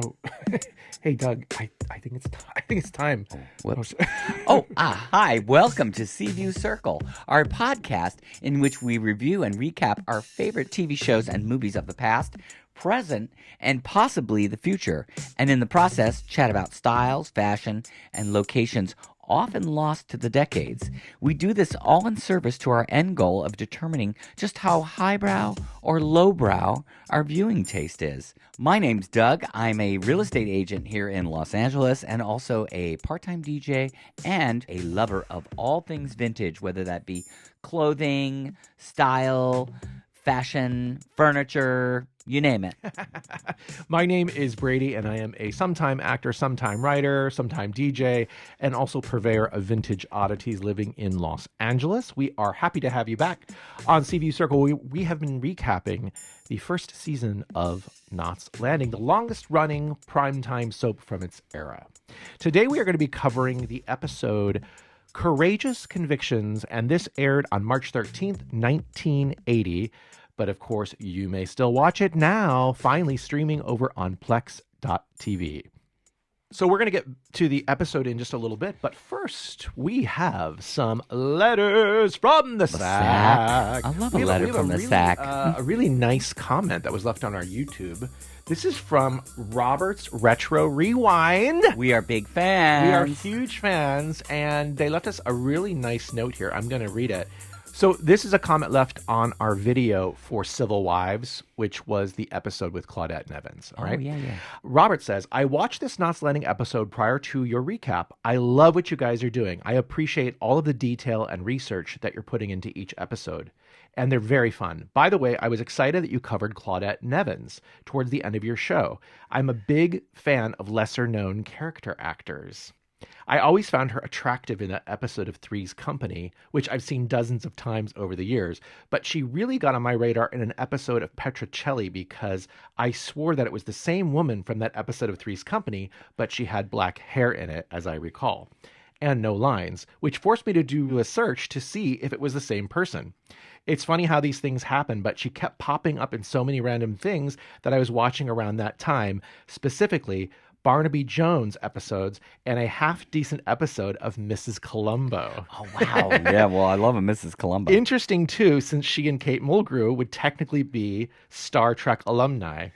Oh, hey Doug, I think it's time. Whoops. Hi. Welcome to Sea View Circle, our podcast in which we review and recap our favorite TV shows and movies of the past, present, and possibly the future, and in the process, chat about styles, fashion, and locations often lost to the decades. We do this all in service to our end goal of determining just how highbrow or lowbrow our viewing taste is. My name's Doug. I'm a real estate agent here in Los Angeles and also a part-time DJ and a lover of all things vintage, whether that be clothing, style, fashion, furniture, you name it. My name is Brady, and I am a sometime actor, sometime writer, sometime DJ, and also purveyor of vintage oddities living in Los Angeles. We are happy to have you back on Sea View Circle. We have been recapping the first season of Knots Landing, the longest-running primetime soap from its era. Today we are going to be covering the episode Courageous Convictions, and this aired on March 13th, 1980. But of course, you may still watch it now, finally streaming over on plex.tv. So we're going to get to the episode in just a little bit, but first we have some letters from the sack. I love a letter from the sack. A really nice comment that was left on our YouTube. This is from Robert's Retro Rewind. We are big fans. We are huge fans, and they left us a really nice note here. I'm going to read it. So this is a comment left on our video for Civil Wives, which was the episode with Claudette and Evans. All right. Oh, yeah. Robert says, I watched this Knots Landing episode prior to your recap. I love what you guys are doing. I appreciate all of the detail and research that you're putting into each episode. And they're very fun. By the way, I was excited that you covered Claudette and Evans towards the end of your show. I'm a big fan of lesser-known character actors. I always found her attractive in that episode of Three's Company, which I've seen dozens of times over the years, but she really got on my radar in an episode of Petrocelli because I swore that it was the same woman from that episode of Three's Company, but she had black hair in it, as I recall, and no lines, which forced me to do a search to see if it was the same person. It's funny how these things happen, but she kept popping up in so many random things that I was watching around that time, specifically Barnaby Jones episodes and a half-decent episode of Mrs. Columbo. Oh, wow. Yeah, well, I love a Mrs. Columbo. Interesting, too, since she and Kate Mulgrew would technically be Star Trek alumni.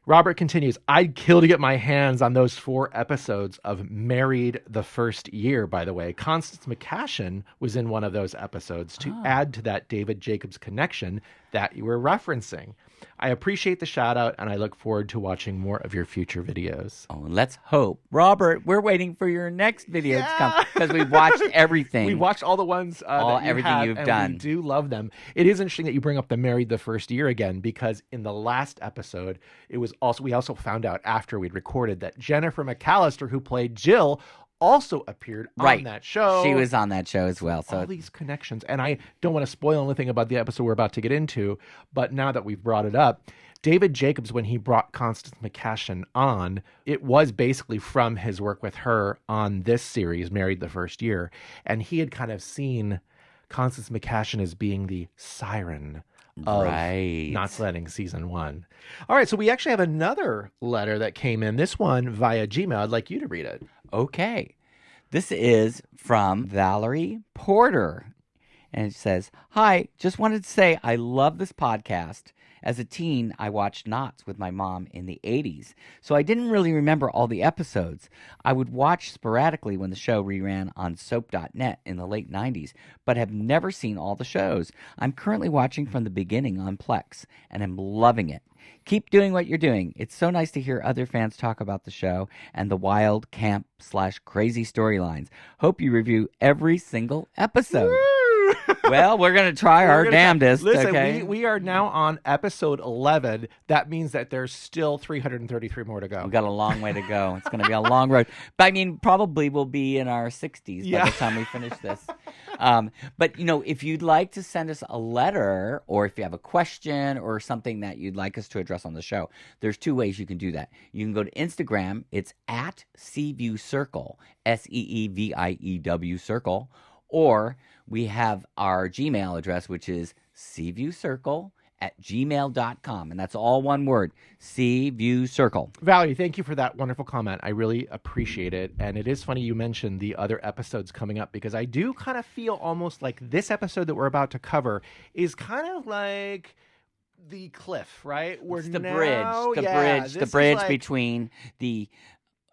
Robert continues, I'd kill to get my hands on those 4 episodes of Married the First Year, by the way. Constance McCashin was in one of those episodes to add to that David Jacobs connection that you were referencing. I appreciate the shout out, and I look forward to watching more of your future videos. Oh, and let's hope. Robert, we're waiting for your next video to come because we've watched everything. We watched all the ones everything you've done. We do love them. It is interesting that you bring up the Married the First Year again, because in the last episode, we also found out after we'd recorded that Jennifer McAllister, who played Jill, also appeared on that show. She was on that show as well. So all these connections. And I don't want to spoil anything about the episode we're about to get into, but now that we've brought it up, David Jacobs, when he brought Constance McCashin on, it was basically from his work with her on this series, Married the First Year. And he had kind of seen Constance McCashin as being the siren of Knots Landing Season 1. All right, so we actually have another letter that came in, this one via Gmail. I'd like you to read it. Okay. This is from Valerie Porter. And it says, Hi, just wanted to say I love this podcast. As a teen, I watched Knots with my mom in the 80s, so I didn't really remember all the episodes. I would watch sporadically when the show reran on soap.net in the late 90s, but have never seen all the shows. I'm currently watching from the beginning on Plex, and am loving it. Keep doing what you're doing. It's so nice to hear other fans talk about the show and the wild, camp/crazy storylines. Hope you review every single episode. Well, we're going to try our damnedest. Listen, okay? we are now on episode 11. That means that there's still 333 more to go. We've got a long way to go. It's going to be a long road. But I mean, probably we'll be in our 60s by the time we finish this. But, you know, if you'd like to send us a letter, or if you have a question or something that you'd like us to address on the show, there's 2 ways you can do that. You can go to Instagram. It's at seeviewcircle, SEEVIEW circle, or we have our Gmail address, which is seeviewcircle seeviewcircle@gmail.com. And that's all one word, seeviewcircle. Valerie, thank you for that wonderful comment. I really appreciate it. And it is funny you mentioned the other episodes coming up, because I do kind of feel almost like this episode that we're about to cover is kind of like the cliff, right? It's the bridge like, between the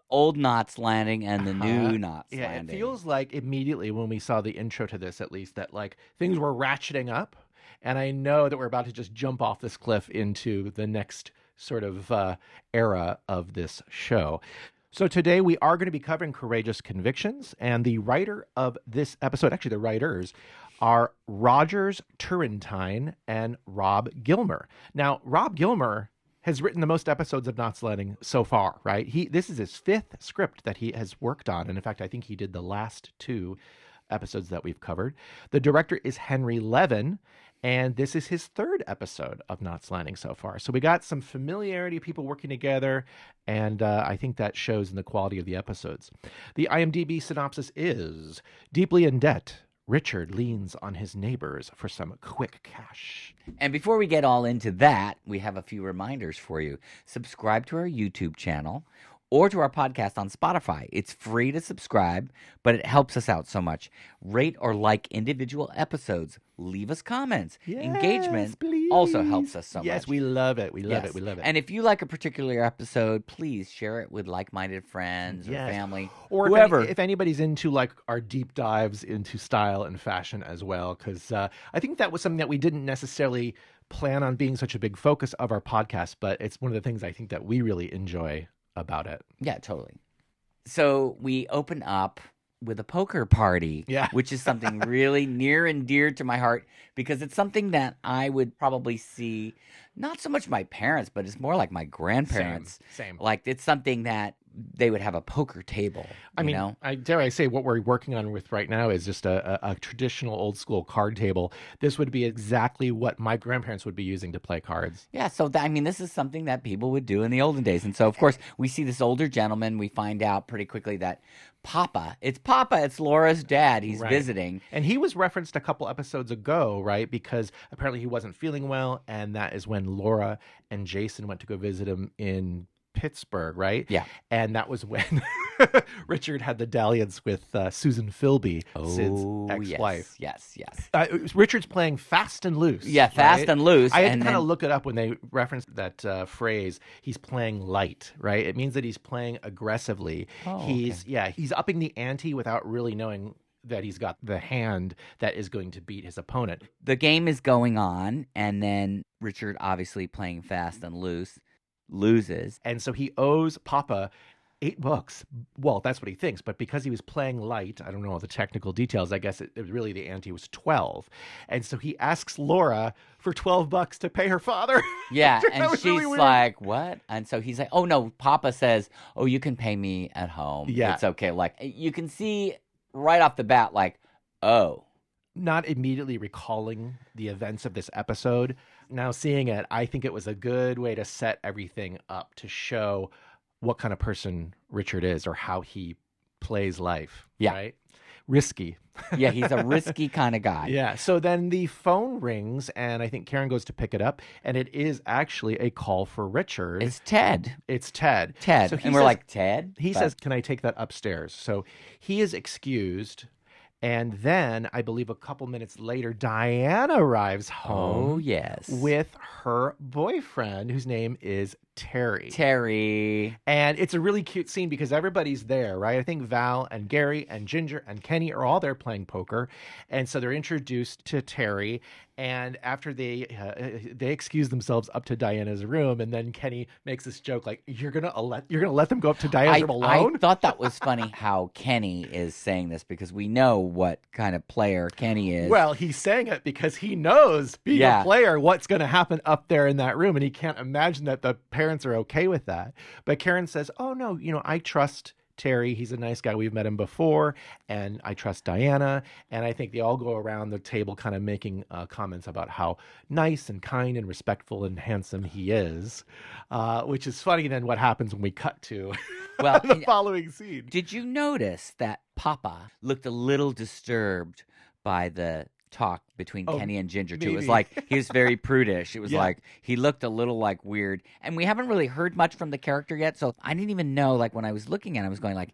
old Knots Landing and the new Knots Landing. It feels like immediately when we saw the intro to this, at least, that like things were ratcheting up. And I know that we're about to just jump off this cliff into the next sort of era of this show. So today we are going to be covering Courageous Convictions, and the writer of this episode, actually the writers, are Rogers Turrentine and Rob Gilmer. Now, Rob Gilmer has written the most episodes of Knots Landing so far, right? This is his 5th script that he has worked on, and in fact, I think he did the last 2 episodes that we've covered. The director is Henry Levin, and this is his 3rd episode of Knots Landing so far. So we got some familiarity, people working together, and I think that shows in the quality of the episodes. The IMDb synopsis is, deeply in debt, Richard leans on his neighbors for some quick cash. And before we get all into that, we have a few reminders for you. Subscribe to our YouTube channel or to our podcast on Spotify. It's free to subscribe, but it helps us out so much. Rate or like individual episodes. Leave us comments. Yes, Engagement please. also helps us so much. Yes, we love it. We love it. And if you like a particular episode, please share it with like-minded friends or family, or whoever. If anybody's into like our deep dives into style and fashion as well, because I think that was something that we didn't necessarily plan on being such a big focus of our podcast, but it's one of the things I think that we really enjoy about it. Yeah, totally. So we open up with a poker party, which is something really near and dear to my heart, because it's something that I would probably see, not so much my parents, but it's more like my grandparents. Same. Like it's something that they would have a poker table. I mean, dare I say, what we're working on with right now is just a traditional old school card table. This would be exactly what my grandparents would be using to play cards. Yeah, so this is something that people would do in the olden days. And so, of course, we see this older gentleman. We find out pretty quickly that it's Laura's dad. He's visiting. And he was referenced a couple episodes ago, right? Because apparently he wasn't feeling well, and that is when Laura and Jason went to go visit him in Pittsburgh, right? Yeah. And that was when Richard had the dalliance with Susan Philby, Sid's ex-wife. Yes. Richard's playing fast and loose. Yeah, fast and loose. I had to kind of look it up when they referenced that phrase. He's playing light, right? It means that he's playing aggressively. He's upping the ante without really knowing that he's got the hand that is going to beat his opponent. The game is going on, and then Richard, obviously playing fast and loose, loses. And so he owes Papa $8. Well, that's what he thinks, but because he was playing light, I don't know all the technical details, I guess it really the ante was 12. And so he asks Laura for $12 to pay her father. Yeah, and she's really like, what? And so he's like, oh no, Papa says, oh, you can pay me at home. Yeah. It's okay. Like, you can see right off the bat, like, oh. Not immediately recalling the events of this episode. Now seeing it, I think it was a good way to set everything up to show what kind of person Richard is or how he plays life. Yeah. Right? Risky. Yeah, he's a risky kind of guy. Yeah. So then the phone rings, and I think Karen goes to pick it up, and it is actually a call for Richard. It's Ted. So and we're like, Ted? He says, can I take that upstairs? So he is excused. And then, I believe a couple minutes later, Diana arrives home. Oh, yes. With her boyfriend, whose name is Terry. And it's a really cute scene because everybody's there, right? I think Val and Gary and Ginger and Kenny are all there playing poker. And so they're introduced to Terry. And after they excuse themselves up to Diana's room, and then Kenny makes this joke like, "You're gonna let them go up to Diana's room alone?" I thought that was funny how Kenny is saying this, because we know what kind of player Kenny is. Well, he's saying it because he knows, being a player, what's going to happen up there in that room, and he can't imagine that the parents are okay with that. But Karen says, "Oh no, I trust Terry. He's a nice guy. We've met him before, and I trust Diana." And I think they all go around the table kind of making comments about how nice and kind and respectful and handsome he is, which is funny then what happens when we cut to the following scene. Did you notice that Papa looked a little disturbed by the talk between Kenny and Ginger, too. It was maybe. like he was very prudish. It was Yeah. like he looked a little like weird. And we haven't really heard much from the character yet, so I didn't even know, like, when I was looking at it, I was going like,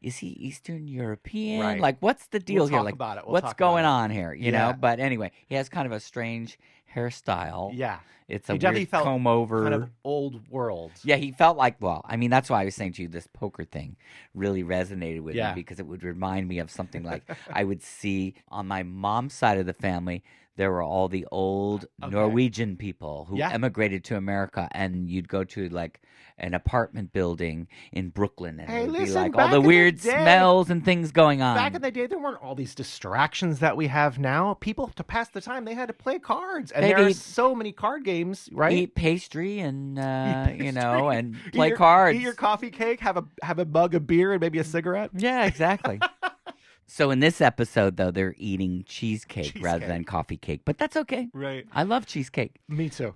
is he Eastern European? Right. Like, what's the deal We'll here? talk Like, about it. We'll what's talk going about on here? You Yeah. know? But anyway, he has kind of a strange hairstyle. Yeah. It's He a definitely weird felt comb over. kind of old world. Yeah, he felt like, well, I mean, that's why I was saying to you, this poker thing really resonated with me because it would remind me of something like I would see on my mom's side of the family. There were all the old Norwegian people who emigrated to America, and you'd go to like an apartment building in Brooklyn, and it would be like all the weird smells and things going on. Back in the day, there weren't all these distractions that we have now. People, to pass the time, they had to play cards, and there are so many card games, right? Eat pastry and you know, and play cards. Eat your coffee cake, have a mug of beer, and maybe a cigarette. Yeah, exactly. So in this episode, though, they're eating cheesecake rather than coffee cake, but that's okay. Right. I love cheesecake. Me too.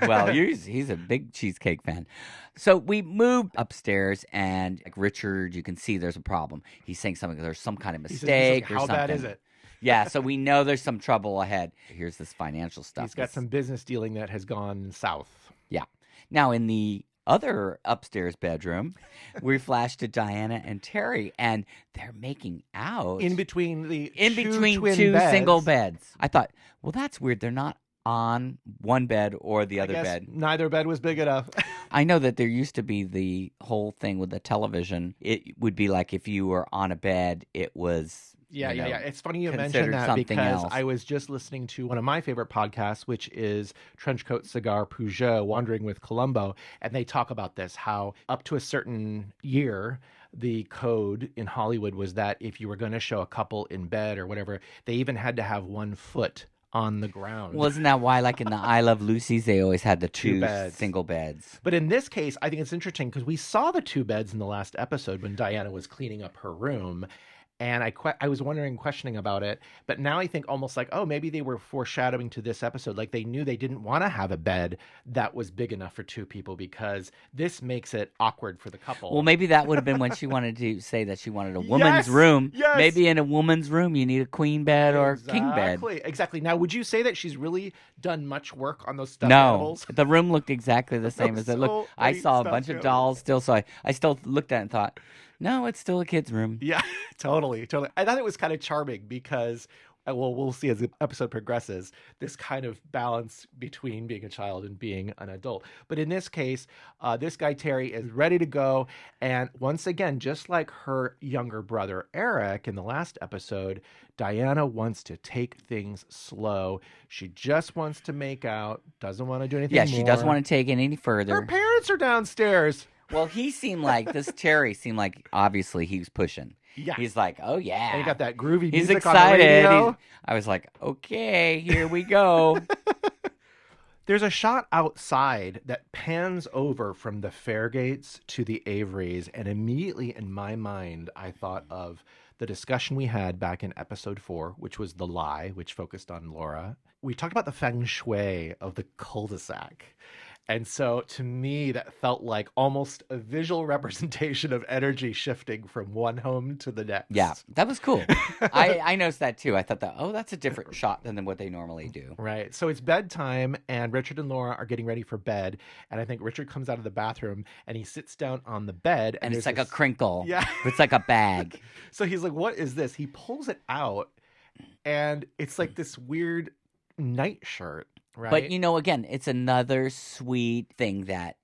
Well, he's a big cheesecake fan. So we moved upstairs, and like Richard, you can see there's a problem. He's saying something. There's some kind of mistake or something. How bad is it? Yeah, so we know there's some trouble ahead. Here's this financial stuff. He's got some business dealing that has gone south. Yeah. Now, in the other upstairs bedroom, we flash to Diana and Terry, and they're making out in between two single beds. I thought, well, that's weird. They're not on one bed or the other bed. Neither bed was big enough. I know that there used to be the whole thing with the television. It would be like if you were on a bed, it was. Yeah. It's funny you mentioned that because I was just listening to one of my favorite podcasts, which is Trenchcoat Cigar Peugeot, Wandering with Columbo. And they talk about this, how up to a certain year, the code in Hollywood was that if you were going to show a couple in bed or whatever, they even had to have 1 foot on the ground. Well, isn't that why, like in the I Love Lucy's, they always had the two single beds? But in this case, I think it's interesting because we saw the 2 beds in the last episode when Diana was cleaning up her room. And I was questioning about it, but now I think almost like, oh, maybe they were foreshadowing to this episode. Like they knew they didn't want to have a bed that was big enough for 2 people because this makes it awkward for the couple. Well, maybe that would have been when she wanted to say that she wanted a woman's room. Yes. Maybe in a woman's room you need a queen bed or king bed. Exactly. Now, would you say that she's really done much work on those stuffed No, animals? The room looked exactly the same as it looked. I saw a bunch of dolls still, so I still looked at it and thought, no, it's still a kid's room. Yeah, totally. I thought it was kind of charming because, well, we'll see as the episode progresses, this kind of balance between being a child and being an adult. But in this case, this guy, Terry, is ready to go. And once again, just like her younger brother, Eric, in the last episode, Diana wants to take things slow. She just wants to make out, doesn't want to do anything more. Yeah, she doesn't want to take it any further. Her parents are downstairs. Well, Terry seemed like obviously he was pushing. Yeah. He's like, oh, yeah. And he got that groovy music He's excited. on the radio. I was like, okay, here we go. There's a shot outside that pans over from the Fairgates to the Averys, and immediately in my mind, I thought of the discussion we had back in episode 4, which was The Lie, which focused on Laura. We talked about the feng shui of the cul-de-sac. And so to me, that felt like almost a visual representation of energy shifting from one home to the next. Yeah, that was cool. I noticed that too. I thought that's a different shot than what they normally do. Right. So it's bedtime and Richard and Laura are getting ready for bed. And I think Richard comes out of the bathroom and he sits down on the bed. And it's like a crinkle. Yeah. It's like a bag. So he's like, what is this? He pulls it out and it's like this weird nightshirt. Right. But, again, it's another sweet thing that,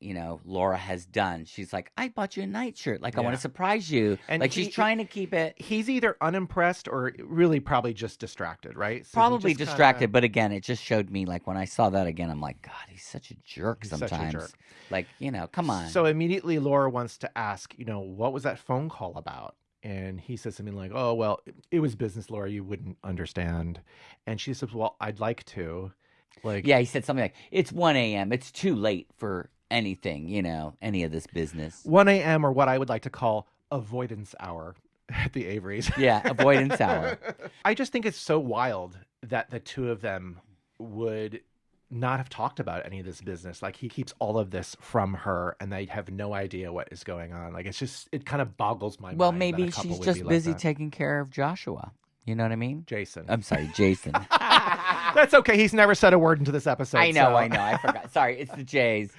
Laura has done. She's like, I bought you a nightshirt. Like, I want to surprise you. And like, she's trying to keep it. He's either unimpressed or really probably just distracted, right? So probably distracted. But again, it just showed me, like, when I saw that again, I'm like, God, he's such a jerk sometimes. Such a jerk. Like, come on. So immediately Laura wants to ask, what was that phone call about? And he says something like, oh, well, it was business, Laura. You wouldn't understand. And she says, well, I'd like to. Yeah, he said something like, it's 1 a.m. It's too late for anything, any of this business. 1 a.m. or what I would like to call avoidance hour at the Averys. Yeah, avoidance hour. I just think it's so wild that the two of them would not have talked about any of this business. Like, he keeps all of this from her and they have no idea what is going on. Like, it kind of boggles my mind. Well, maybe she's just busy taking care of Joshua. You know what I mean? Jason. I'm sorry, Jason. That's okay. He's never said a word into this episode. I know. I forgot. Sorry, it's the Jays.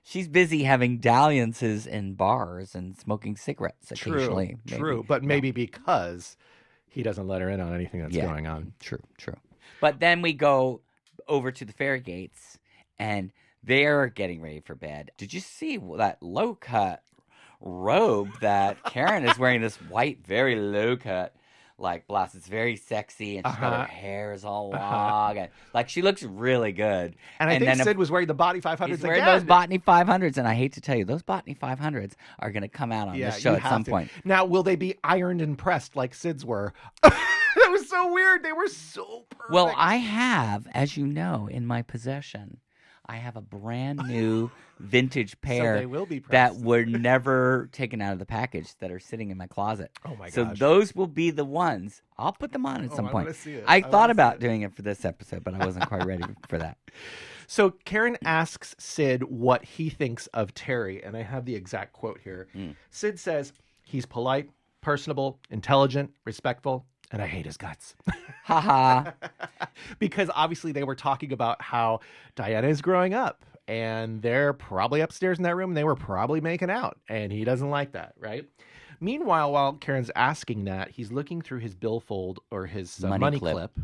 She's busy having dalliances in bars and smoking cigarettes occasionally. True. But maybe because he doesn't let her in on anything that's going on. True. But then we go over to the Fairgates, and they're getting ready for bed. Did you see that low-cut robe that Karen is wearing? This white, very low-cut blouse. It's very sexy, and she's got her hair is all long, and she looks really good. And I think Sid was wearing the Botany 500s He's wearing those Botany 500s, and I hate to tell you, those Botany 500s are going to come out on this show at some point. Now, will they be ironed and pressed like Sid's were? That was so weird. They were so perfect. Well, I have, as you know, in my possession, I have a brand new vintage pair so they will be that were never taken out of the package that are sitting in my closet. Oh my gosh. So those will be the ones. I'll put them on at some point. I want to see it. I thought about doing it for this episode, but I wasn't quite ready for that. So Karen asks Sid what he thinks of Terry, and I have the exact quote here. Sid says, he's polite, personable, intelligent, respectful, and I hate his guts. Ha Because obviously they were talking about how Diana is growing up, and they're probably upstairs in that room, and they were probably making out, and he doesn't like that, right? Meanwhile, while Karen's asking that, he's looking through his billfold or his money clip,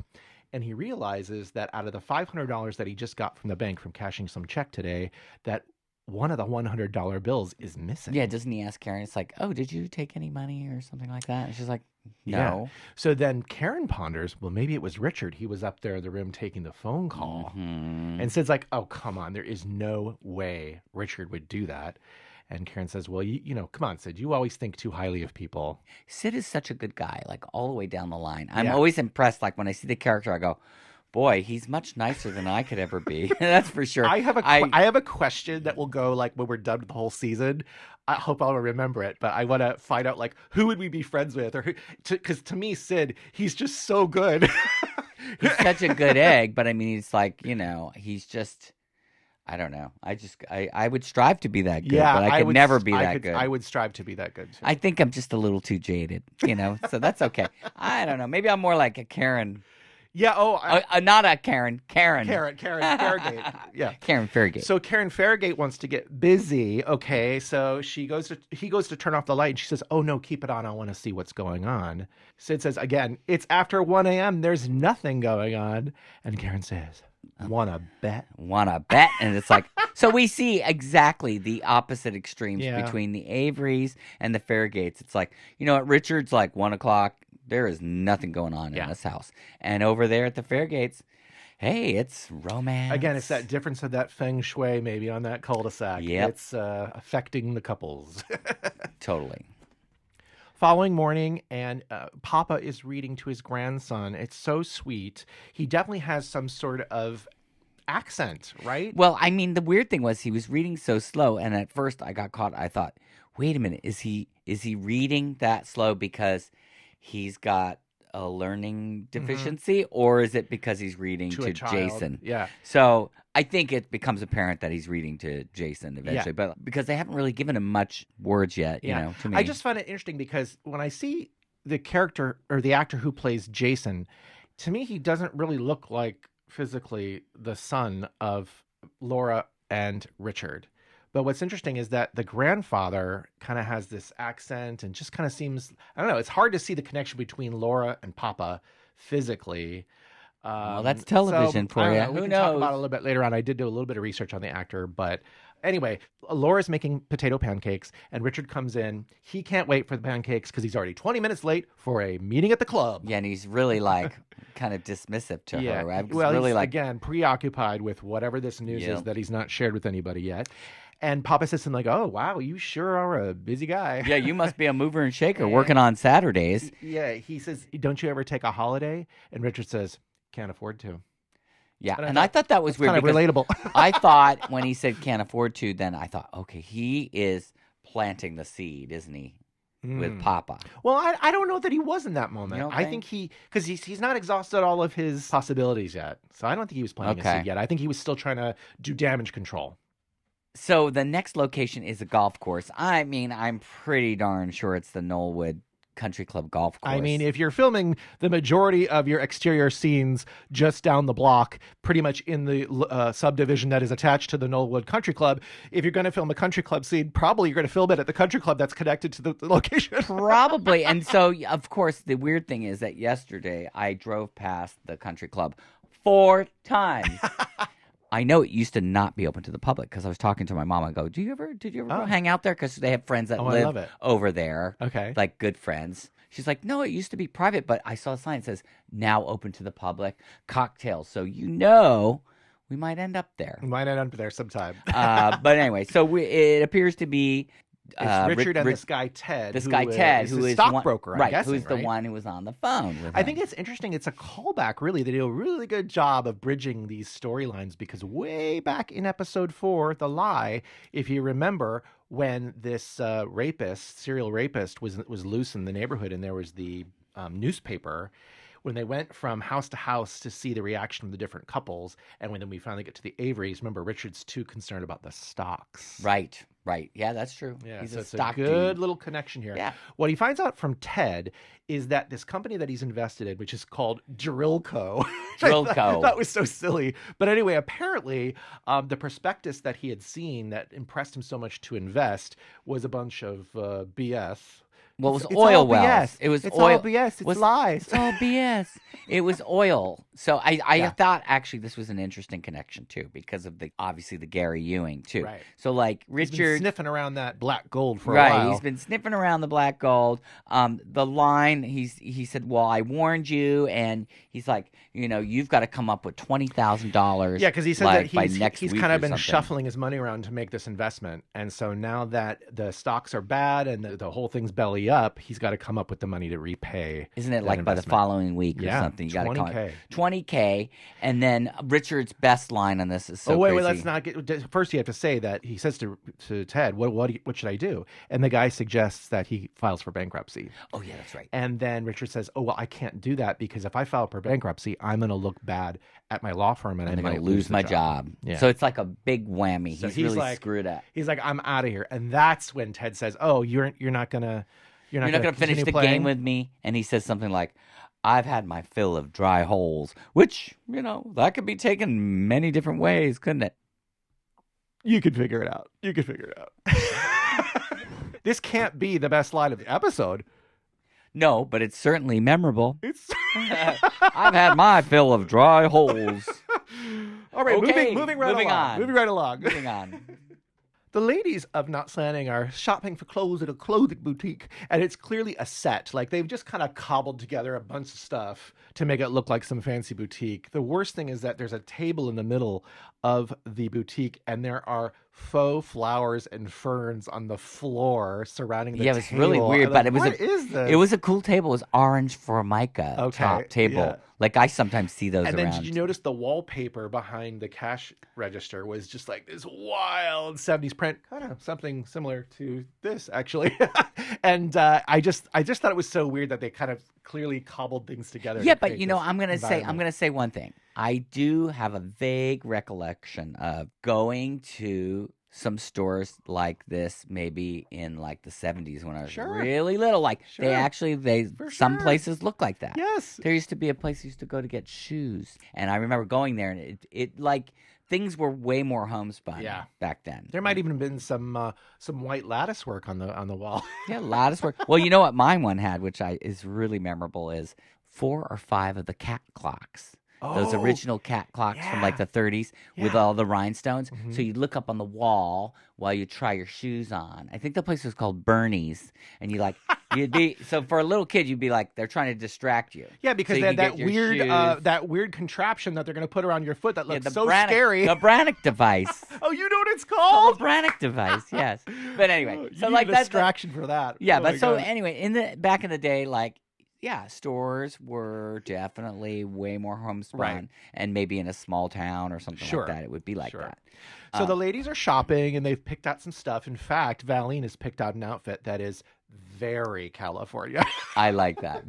and he realizes that out of the $500 that he just got from the bank from cashing some check today, that one of the $100 bills is missing. Yeah, doesn't he ask Karen? It's like, oh, did you take any money or something like that? And she's like, no. Yeah. So then Karen ponders, well, maybe it was Richard. He was up there in the room taking the phone call. And Sid's like, oh, come on. There is no way Richard would do that. And Karen says, well, you know, come on, Sid. You always think too highly of people. Sid is such a good guy, all the way down the line. I'm always impressed. When I see the character, I go, boy, he's much nicer than I could ever be. That's for sure. I have a question that will go when we're done with the whole season. I hope I'll remember it, but I want to find out who would we be friends with, or because to me, Sid, he's just so good. He's such a good egg, but I mean, he's he's just. I don't know. I would strive to be that good, but I could never be that good. I would strive to be that good, too. I think I'm just a little too jaded, so that's okay. I don't know. Maybe I'm more like a Karen. Yeah, not a Karen. Karen Farragate. Yeah. Karen Farragate. So Karen Farragate wants to get busy, okay? So he goes to turn off the light, and she says, oh, no, keep it on. I want to see what's going on. Sid says, again, it's after 1 a.m. There's nothing going on. And Karen says, wanna bet? Wanna bet? And it's so we see exactly the opposite extremes between the Averys and the Farragates. It's at Richard's 1 o'clock. There is nothing going on in this house. And over there at the Fairgates, hey, it's romance. Again, it's that difference of that feng shui maybe on that cul-de-sac. Yep. It's affecting the couples. Totally. Following morning, and Papa is reading to his grandson. It's so sweet. He definitely has some sort of accent, right? Well, I mean, the weird thing was he was reading so slow, and at first I got caught. I thought, wait a minute, is he reading that slow because he's got a learning deficiency, or is it because he's reading to Jason? Yeah. So I think it becomes apparent that he's reading to Jason eventually, but because they haven't really given him much words yet, to me. I just find it interesting because when I see the character or the actor who plays Jason, to me, he doesn't really look like physically the son of Laura and Richard. But what's interesting is that the grandfather kind of has this accent and just kind of seems, I don't know, it's hard to see the connection between Laura and Papa physically. Well, that's television for you. We can talk about it a little bit later on. I did do a little bit of research on the actor, but anyway, Laura's making potato pancakes, and Richard comes in. He can't wait for the pancakes because he's already 20 minutes late for a meeting at the club. Yeah, and he's really kind of dismissive to her. Right? Well, really he's, again, preoccupied with whatever this news is that he's not shared with anybody yet. And Papa says something oh, wow, you sure are a busy guy. Yeah, you must be a mover and shaker working on Saturdays. Yeah, he says, don't you ever take a holiday? And Richard says, can't afford to. Yeah, and I thought that was weird. Kind of relatable. I thought when he said can't afford to, then I thought, okay, he is planting the seed, isn't he, with Papa? Well, I don't know that he was in that moment. I think because he's not exhausted all of his possibilities yet. So I don't think he was planting a seed yet. I think he was still trying to do damage control. So the next location is a golf course. I mean, I'm pretty darn sure it's the Knollwood country club golf course. I mean, if you're filming the majority of your exterior scenes just down the block, pretty much in the subdivision that is attached to the Knollwood Country Club, if you're going to film a country club scene, probably you're going to film it at the country club that's connected to the location. Probably. And so, of course, the weird thing is that yesterday I drove past the country club 4 times. I know it used to not be open to the public because I was talking to my mom. I go, did you ever go hang out there? Because they have friends that live over there. Okay. Like good friends. She's like, no, it used to be private, but I saw a sign that says now open to the public, cocktails. So we might end up there. We might end up there sometime. But anyway, so it appears to be it's Richard and this guy Ted. This guy Ted, who is stockbroker, right? Who's the one who was on the phone with him. I think it's interesting. It's a callback, really. They do a really good job of bridging these storylines because way back in episode 4, The Lie, if you remember, when this serial rapist, was loose in the neighborhood, and there was the newspaper. When they went from house to house to see the reaction of the different couples, and when then we finally get to the Averys, remember Richard's too concerned about the stocks. Right. Yeah, that's true. Yeah, he's so a it's stock a good dude. little connection here. Yeah. What he finds out from Ted is that this company that he's invested in, which is called Drillco. That was so silly. But anyway, apparently the prospectus that he had seen that impressed him so much to invest was a bunch of BS. Well, it was oil wells. BS. It was it's oil. all BS. It's lies. It's all BS. It was oil. So I thought actually this was an interesting connection too because of obviously the Gary Ewing too. Right. So like Richard he's been sniffing around that black gold for a while. Right. He's been sniffing around the black gold. The line he said, well, I warned you, and he's like, you've got to come up with $20,000. Yeah, because he said that he's kind of been shuffling his money around to make this investment, and so now that the stocks are bad and the whole thing's belly up, he's got to come up with the money to repay. Isn't it like by the following week or something? You got to come $20K, and then Richard's best line on this is so wait, crazy. let's not get. First, you have to say that he says to Ted, "What should I do?" And the guy suggests that he files for bankruptcy. Oh yeah, that's right. And then Richard says, "Oh well, I can't do that because if I file for bankruptcy, I'm going to look bad at my law firm and I'm going to lose my job." Yeah. So it's like a big whammy. So he's really like, screwed up. He's like, "I'm out of here," and that's when Ted says, "Oh, you're not gonna." You're not going to finish the game with me. And he says something like, I've had my fill of dry holes, which, that could be taken many different ways, couldn't it? You could figure it out. This can't be the best line of the episode. No, but it's certainly memorable. I've had my fill of dry holes. All right, okay, moving right along. Moving on. The ladies of Knots Landing are shopping for clothes at a clothing boutique, and it's clearly a set. Like, they've just kind of cobbled together a bunch of stuff to make it look like some fancy boutique. The worst thing is that there's a table in the middle of the boutique, and there are faux flowers and ferns on the floor surrounding the table. Yeah, it was really weird, but what is this? It was a cool table. It was orange Formica top table. Yeah. Like, I sometimes see those around. And then did you notice the wallpaper behind the cash register was just like this wild 70s print, kind of something similar to this, actually. And I just thought it was so weird that they kind of clearly cobbled things together. Yeah, but I'm gonna say one thing. I do have a vague recollection of going to some stores like this maybe in like the 70s when I was really little. Like some places look like that. Yes. There used to be a place I used to go to get shoes. And I remember going there and it like things were way more homespun back then. There might even have been some white lattice work on the wall. Yeah, lattice work. Well, you know what mine one had, which is really memorable, is 4 or 5 of the cat clocks. Those original cat clocks from like the 30s with all the rhinestones. Mm-hmm. So you'd look up on the wall while you try your shoes on. I think the place was called Bernie's. And you'd be, so for a little kid, you'd be like, they're trying to distract you. Yeah, because so they had that weird contraption that they're going to put around your foot that looks so scary. The Brannick device. Oh, you know what it's called? The Brannick device, yes. But anyway. So like that distraction for that. Yeah, but so anyway, back in the day, like, yeah, stores were definitely way more homespun, and maybe in a small town or something like that, it would be like that. So the ladies are shopping, and they've picked out some stuff. In fact, Valine has picked out an outfit that is very California. I like that.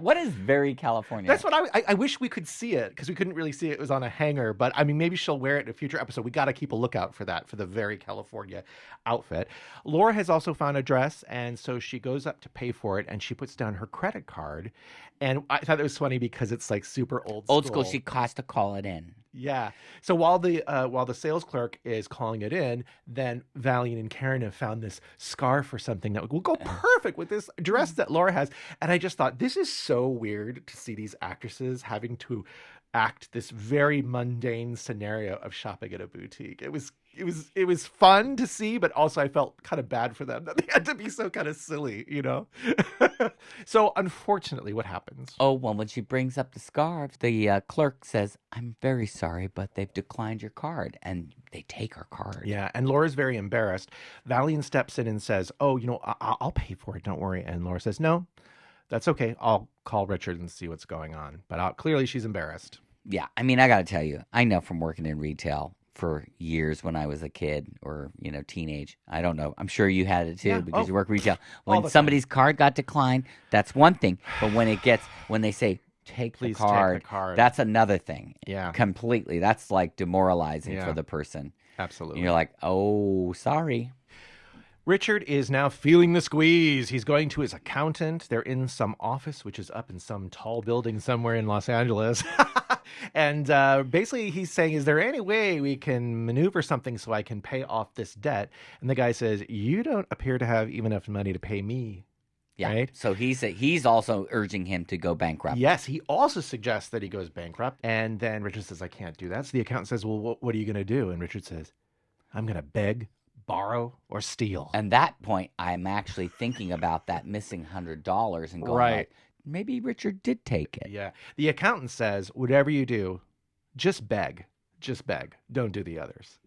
What is very California? That's what I wish we could see it, because we couldn't really see it. It was on a hanger, but I mean, maybe she'll wear it in a future episode. We got to keep a lookout for that, for the very California outfit. Laura has also found a dress, and so she goes up to pay for it, and she puts down her credit card. And I thought it was funny because it's like super old school. Old school. She cost to call it in. Yeah. So while the sales clerk is calling it in, then Valiant and Karen have found this scarf or something that will go perfect with this dress that Laura has. And I just thought, this is so weird to see these actresses having to act this very mundane scenario of shopping at a boutique. It was fun to see, but also I felt kind of bad for them that they had to be so kind of silly, you know? So unfortunately, what happens? Oh, well, when she brings up the scarf, the clerk says, "I'm very sorry, but they've declined your card." And they take her card. Yeah, and Laura's very embarrassed. Valiant steps in and says, "Oh, I'll pay for it, don't worry." And Laura says, "No, that's okay. I'll call Richard and see what's going on." But clearly she's embarrassed. Yeah, I mean, I got to tell you, I know from working in retail for years when I was a kid or, teenage. I don't know. I'm sure you had it too because you work retail. When somebody's card got declined, that's one thing. But when they say, Please take the card, that's another thing. Yeah. Completely. That's like demoralizing for the person. Absolutely. And you're like, oh, sorry. Richard is now feeling the squeeze. He's going to his accountant. They're in some office, which is up in some tall building somewhere in Los Angeles. And basically he's saying, is there any way we can maneuver something so I can pay off this debt? And the guy says, you don't appear to have even enough money to pay me. Yeah. Right? So he's also urging him to go bankrupt. Yes. He also suggests that he goes bankrupt. And then Richard says, I can't do that. So the accountant says, well, what are you going to do? And Richard says, I'm going to beg, borrow, or steal. And that point, I'm actually thinking about that missing $100 and going, right. Like, maybe Richard did take it. Yeah. The accountant says, whatever you do, just beg. Just beg. Don't do the others.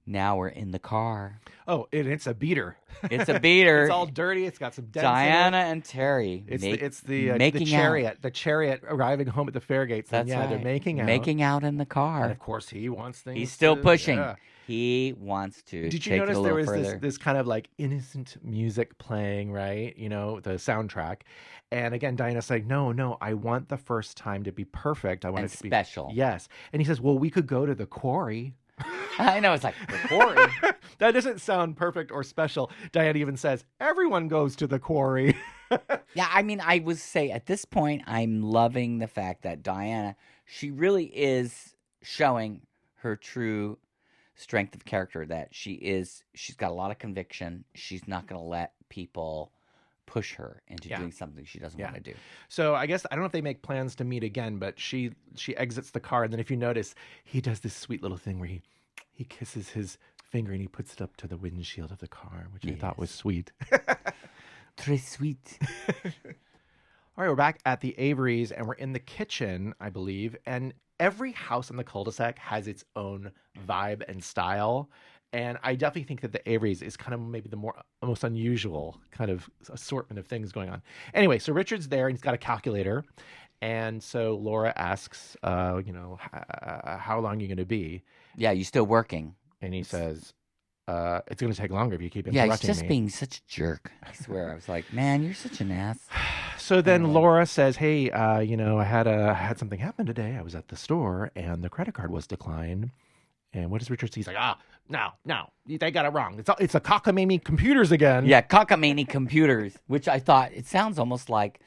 Now we're in the car. Oh, and it's a beater. It's a beater. It's all dirty. It's got some dents Diana in it. and Terry. It's the chariot. The chariot arriving home at the fair gates. That's right. They're making out. Making out in the car. And of course, he wants things. He's still pushing. Yeah. He wants to. Did you take notice it a there little was further. this kind of like innocent music playing, right? The soundtrack. And again, Diana's like, no, I want the first time to be perfect. I want and it to be special. Yes. And he says, well, we could go to the quarry. I know, it's like, the quarry. That doesn't sound perfect or special. Diana even says, everyone goes to the quarry. Yeah, I mean, I would say at this point, I'm loving the fact that Diana, she really is showing her true strength of character, that she's got a lot of conviction. She's not going to let people push her into doing something she doesn't want to do. So I guess, I don't know if they make plans to meet again, but she exits the car. And then if you notice, he does this sweet little thing where he kisses his finger and he puts it up to the windshield of the car, which I thought was sweet. Très sweet. All right, we're back at the Averys and we're in the kitchen, I believe. And every house in the cul-de-sac has its own vibe and style. And I definitely think that the Averys is kind of maybe the most unusual kind of assortment of things going on. Anyway, so Richard's there and he's got a calculator. And so Laura asks, how long are you going to be? Yeah, you still working? And he says, it's going to take longer if you keep interrupting me. Yeah, he's just being such a jerk. I swear. I was like, man, you're such an ass. So then Laura says, hey, I had something happen today. I was at the store and the credit card was declined. And what does Richard see? He's like, no, they got it wrong. It's a cockamamie computers again. Yeah, cockamamie computers, which I thought, it sounds almost like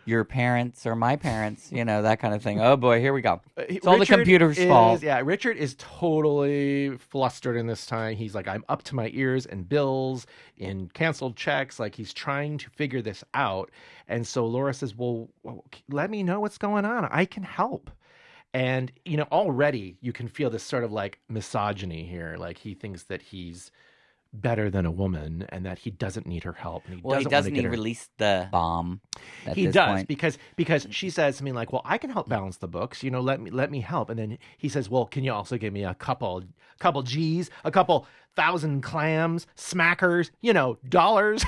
your parents or my parents, that kind of thing. Oh boy, here we go. It's all the computer's fault. Yeah, Richard is totally flustered in this time. He's like, I'm up to my ears in bills, in canceled checks. Like he's trying to figure this out. And so Laura says, well, let me know what's going on. I can help. And, already you can feel this sort of like misogyny here. Like he thinks that he's better than a woman and that he doesn't need her help. And he doesn't release the bomb at he this does point. because she says something like, well, I can help balance the books. Let me help. And then he says, well, can you also give me a couple G's, a couple thousand clams, smackers, dollars?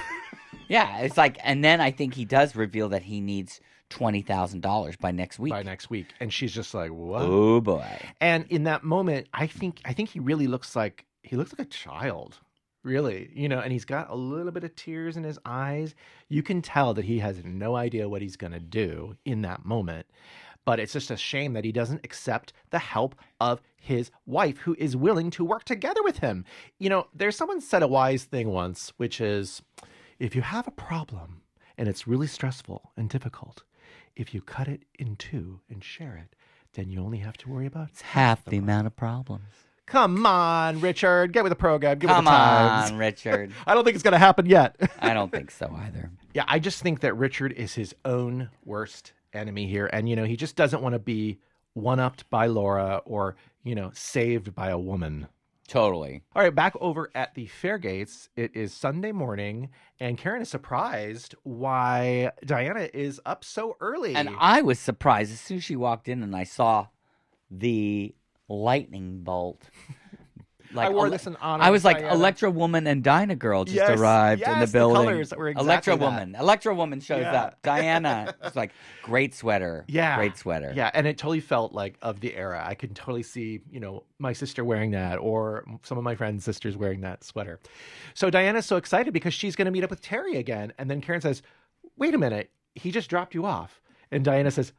Yeah, it's like, and then I think he does reveal that he needs $20,000 by next week. And she's just like, what? Oh boy. And in that moment, I think he really looks like a child. really. And he's got a little bit of tears in his eyes. You can tell that he has no idea what he's going to do in that moment. But it's just a shame that he doesn't accept the help of his wife, who is willing to work together with him. There's someone said a wise thing once, which is, if you have a problem and it's really stressful and difficult, if you cut it in two and share it, then you only have to worry about half the amount of problems. Come on, Richard. Get with the program. Get with the times. Come on, Richard. I don't think it's going to happen yet. I don't think so either. Yeah, I just think that Richard is his own worst enemy here. And, he just doesn't want to be one-upped by Laura or, saved by a woman. Totally. All right, back over at the Fairgates. It is Sunday morning, and Karen is surprised why Diana is up so early. And I was surprised as soon as she walked in and I saw the lightning bolt. I wore this in honor. I was like, Diana. Electra Woman and Dinah Girl just arrived in the building. The colors were exactly Electra Woman shows up. Diana. It's like, great sweater. Yeah. Great sweater. Yeah, and it totally felt like of the era. I could totally see, my sister wearing that or some of my friends' sisters wearing that sweater. So Diana's so excited because she's going to meet up with Terry again. And then Karen says, wait a minute, he just dropped you off. And Diana says,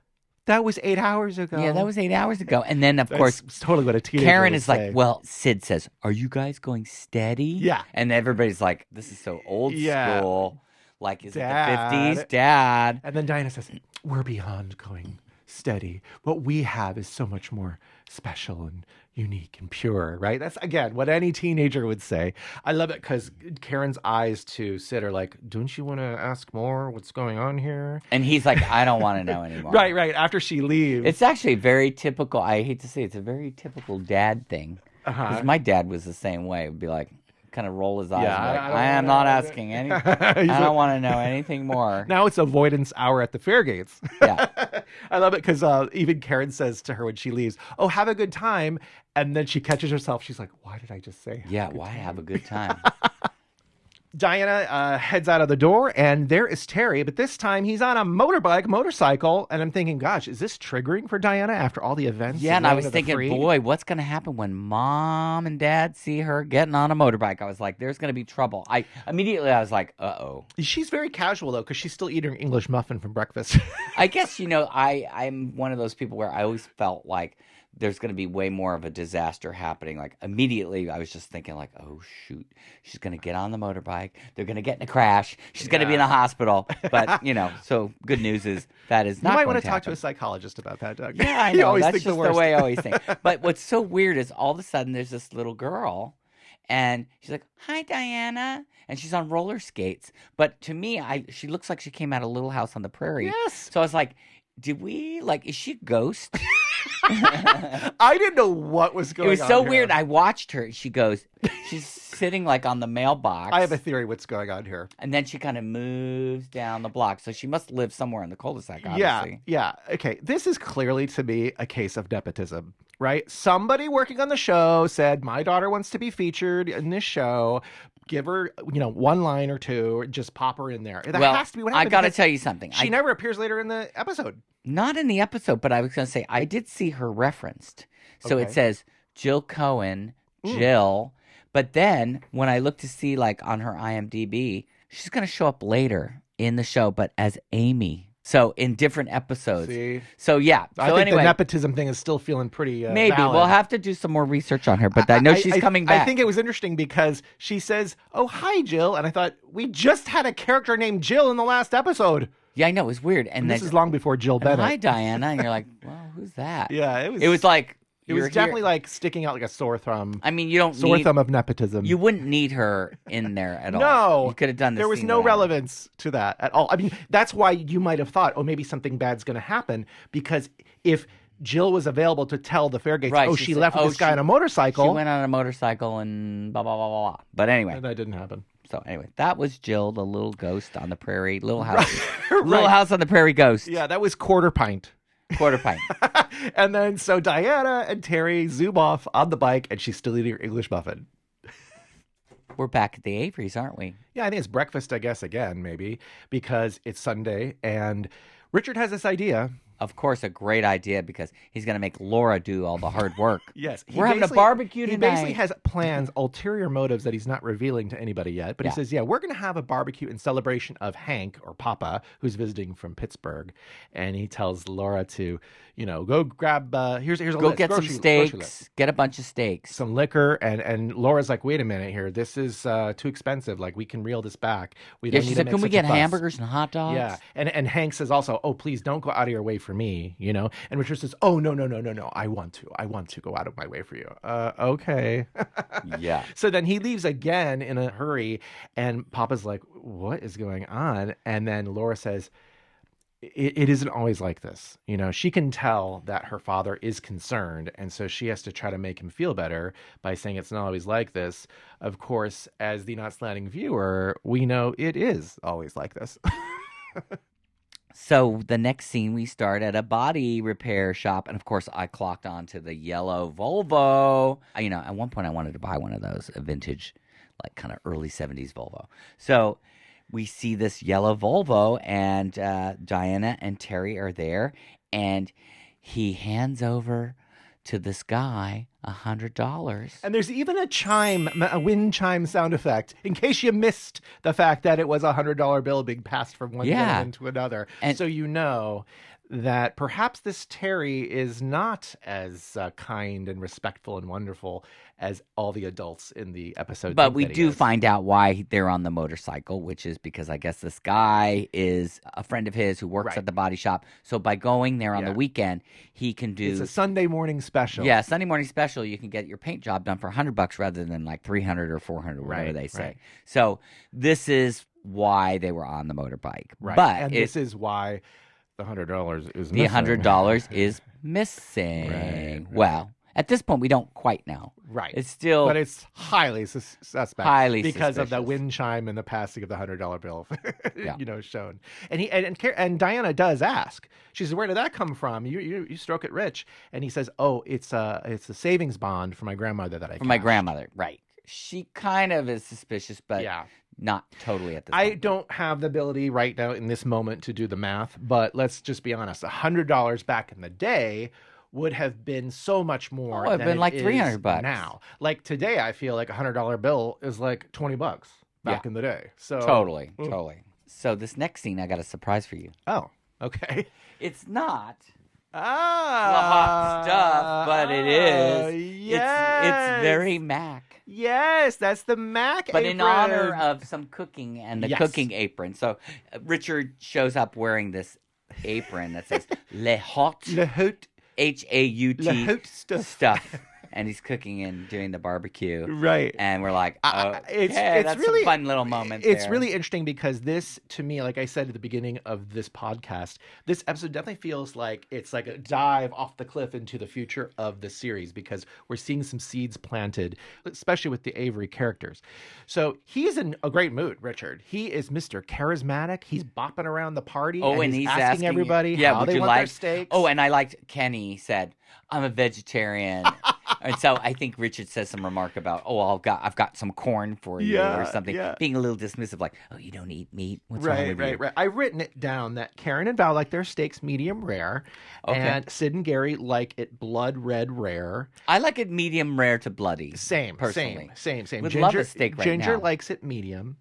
that was 8 hours ago. Yeah, that was 8 hours ago. And then, of course, totally what a teenager Karen would is say. like, well, Sid says, are you guys going steady? Yeah. And everybody's like, this is so old school. Like, is Dad. it the 50s? Dad. And then Diana says, we're beyond going steady. What we have is so much more special and unique and pure, right? That's, again, what any teenager would say. I love it because Karen's eyes to Sid are like, don't you want to ask more? What's going on here? And he's like, I don't want to know anymore. Right. After she leaves. It's actually very typical. I hate to say it's a very typical dad thing. Because my dad was the same way. It would be like, kind of roll his eyes. Yeah, and be like, I am not asking any. I don't want to know anything more. Now it's avoidance hour at the Fairgates. Yeah. I love it because even Karen says to her when she leaves, oh, have a good time. And then she catches herself. She's like, why did I just say why have a good time? Diana heads out of the door, and there is Terry, but this time he's on a motorcycle, and I'm thinking, gosh, is this triggering for Diana after all the events? Yeah, and I was thinking, boy, what's going to happen when Mom and Dad see her getting on a motorbike? I was like, there's going to be trouble. I was like, uh-oh. She's very casual, though, because she's still eating her English muffin from breakfast. I guess, I'm one of those people where I always felt like there's going to be way more of a disaster happening. Like, immediately, I was just thinking, like, oh, shoot. She's going to get on the motorbike. They're going to get in a crash. She's going to be in a hospital. But, so good news is that is not going to happen. You might want to talk to a psychologist about that, Doug. Yeah, I know. That's just the way I always think. But what's so weird is all of a sudden there's this little girl, and she's like, hi, Diana. And she's on roller skates. But to me, she looks like she came out of Little House on the Prairie. Yes. So I was like, is she a ghost? I didn't know what was going on. It was so weird. I watched her. She's sitting like on the mailbox. I have a theory what's going on here. And then she kind of moves down the block. So she must live somewhere in the cul-de-sac, obviously. Yeah. Okay. This is clearly, to me, a case of nepotism, right? Somebody working on the show said, my daughter wants to be featured in this show. Give her, one line or two, just pop her in there. That has to be what happened. I got to tell you something. She never appears later in the episode. Not in the episode, but I was going to say, I did see her referenced. So It says Jill Cohen, Jill. But then when I look to see like on her IMDb, she's going to show up later in the show, but as Amy. So in different episodes. See? So yeah. I think the nepotism thing is still feeling pretty maybe. valid. We'll have to do some more research on her, but I know she's coming back. I think it was interesting because she says, oh, hi, Jill. And I thought, we just had a character named Jill in the last episode. Yeah, I know. It was weird. And this is long before Jill Bennett. Hi, Diana. And you're like, well, who's that? Yeah, it was like... It was definitely like sticking out like a sore thumb. I mean, you don't sore thumb of nepotism. You wouldn't need her in there at all. No. You could have done this. There was no relevance to that at all. I mean, that's why you might have thought, oh, maybe something bad's going to happen. Because if Jill was available to tell the Fairgates, she left with this guy on a motorcycle. She went on a motorcycle and blah, blah, blah, blah, blah. But anyway. And that didn't happen. So anyway, that was Jill, the little ghost on the prairie. Little house. Little house on the prairie ghost. Yeah, that was Quarter Pint. And then so Diana and Terry zoom off on the bike, and she's still eating her English muffin. We're back at the Averys, aren't we? Yeah, I think it's breakfast, I guess, again, maybe, because it's Sunday, and Richard has this idea of course, a great idea because he's going to make Laura do all the hard work. Yes. We're having a barbecue tonight. He basically has plans, ulterior motives that he's not revealing to anybody yet. But he says, we're going to have a barbecue in celebration of Hank, or Papa, who's visiting from Pittsburgh. And he tells Laura to, go grab, here's a Go list, get some grocery steaks. list. Get a bunch of steaks. Some liquor. And Laura's like, wait a minute here. This is too expensive. Like, we can reel this back. We don't need she to said, make can we such a get fuss." hamburgers and hot dogs? Yeah. And Hank says also, oh, please don't go out of your way for me, And Richard says, oh, no. I want to go out of my way for you. Okay. Yeah. So then he leaves again in a hurry, and Papa's like, what is going on? And then Laura says, it isn't always like this. She can tell that her father is concerned, and so she has to try to make him feel better by saying it's not always like this. Of course, as the Not Slanting viewer, we know it is always like this. So the next scene, we start at a body repair shop. And, of course, I clocked on to the yellow Volvo. At one point I wanted to buy one of those, a vintage, like kind of early 70s Volvo. So we see this yellow Volvo, and Diana and Terry are there. And he hands over to this guy $100. And there's even a wind chime sound effect, in case you missed the fact that it was a $100 bill being passed from one gentleman to another. And so that perhaps this Terry is not as kind and respectful and wonderful as all the adults in the episode. But we do find out why they're on the motorcycle, which is because I guess this guy is a friend of his who works at the body shop. So by going there on the weekend, he can do... It's a Sunday morning special. Yeah, Sunday morning special. You can get your paint job done for $100 rather than like $300 or $400, whatever they say. Right. So this is why they were on the motorbike. Right. But this is why... The $100 is missing. The $100 is missing. Right. Well, at this point, we don't quite know. Right. It's still... But it's highly suspect. Highly because suspicious. of the wind chime and the passing of the $100 bill, shown. And Diana does ask. She says, where did that come from? You struck it rich. And he says, oh, it's a savings bond for my grandmother that I cashed. For my grandmother, right. She kind of is suspicious, but... Yeah. Not totally at this point. I don't have the ability right now in this moment to do the math, but let's just be honest. $100 back in the day would have been so much more. Oh, it'd been like $300 now. Like today, I feel like a $100 bill is like $20 back in the day. So totally. So this next scene, I got a surprise for you. Oh, okay. It's not the hot stuff, but it is. Yes. It's very Mac. Yes, that's the Mac apron. But in honor of some cooking and the cooking apron. So Richard shows up wearing this apron that says Le Haut, H-A-U-T, stuff. And he's cooking and doing the barbecue. Right. And we're like, okay, that's really a fun little moment It's really interesting because this, to me, like I said at the beginning of this podcast, this episode definitely feels like it's like a dive off the cliff into the future of the series because we're seeing some seeds planted, especially with the Avery characters. So he's in a great mood, Richard. He is Mr. Charismatic. He's bopping around the party and he's asking everybody how they want their steaks. Oh, and I liked Kenny said, I'm a vegetarian. And so I think Richard says some remark about, I've got some corn for you or something, being a little dismissive, like, oh, you don't eat meat? What's wrong with you? Right. I've written it down that Karen and Val like their steaks medium rare, and Sid and Gary like it blood red rare. I like it medium rare to bloody. Same. Personally. Same. Would love a steak right Ginger now. likes it medium.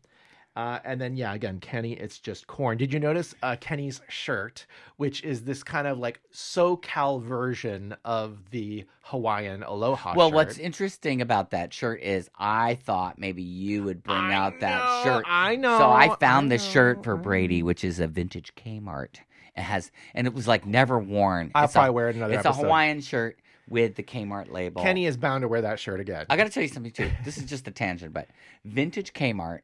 And then, again, Kenny, it's just corn. Did you notice Kenny's shirt, which is this kind of like SoCal version of the Hawaiian Aloha shirt? Well, what's interesting about that shirt is I thought maybe you would bring out that shirt. I know. So I found this shirt for Brady, which is a vintage Kmart. It was like never worn. I'll probably wear it another episode. It's a Hawaiian shirt with the Kmart label. Kenny is bound to wear that shirt again. I got to tell you something, too. This is just a tangent, but vintage Kmart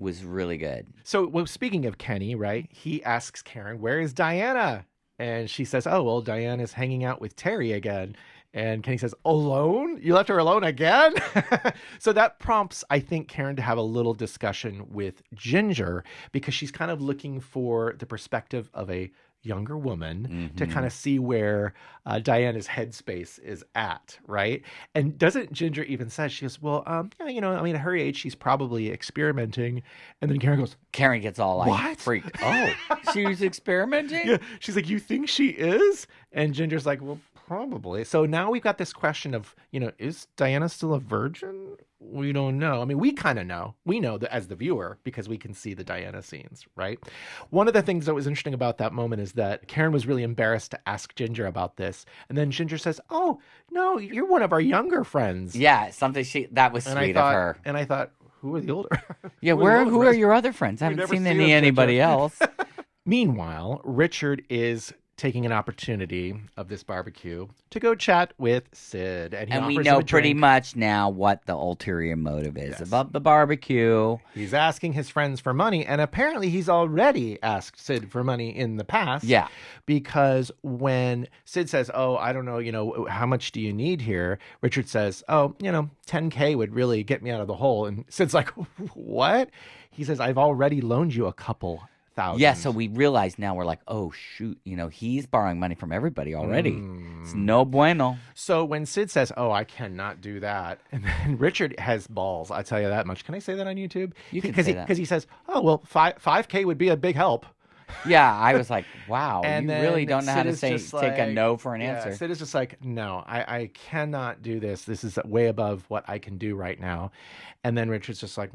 was really good. So, speaking of Kenny, right, he asks Karen, where is Diana? And she says, Diana's hanging out with Terry again. And Kenny says, alone? You left her alone again? So that prompts, I think, Karen to have a little discussion with Ginger because she's kind of looking for the perspective of a younger woman to kind of see where Diana's headspace is at, right? And doesn't Ginger even say, she goes, well, yeah, I mean, at her age, she's probably experimenting. And then Karen goes, Karen gets all like what? freaked. Oh, she was experimenting? Yeah. She's like, you think she is? And Ginger's like, well, probably. So now we've got this question of, is Diana still a virgin? We don't know. I mean, we kind of know. We know that as the viewer because we can see the Diana scenes, right? One of the things that was interesting about that moment is that Karen was really embarrassed to ask Ginger about this. And then Ginger says, oh, no, you're one of our younger friends. Yeah, something that was sweet of her. And I thought, who are the older? Yeah, who are your other friends? I haven't seen anybody else. Meanwhile, Richard is taking an opportunity of this barbecue to go chat with Sid. And we know pretty much now what the ulterior motive is about the barbecue. He's asking his friends for money, and apparently he's already asked Sid for money in the past. Yeah. Because when Sid says, oh, I don't know, how much do you need here? Richard says, oh, $10K would really get me out of the hole. And Sid's like, what? He says, I've already loaned you a couple $1,000. Yeah, so we realize now we're like, oh, shoot, he's borrowing money from everybody already. It's no bueno. So when Sid says, oh, I cannot do that, and then Richard has balls, I'll tell you that much. Can I say that on YouTube? You can say that. Because he says, oh, well, 5K would be a big help. Yeah, I was like, wow, and you really don't know how to take a no for an yeah, answer. Sid is just like, no, I cannot do this. This is way above what I can do right now. And then Richard's just like,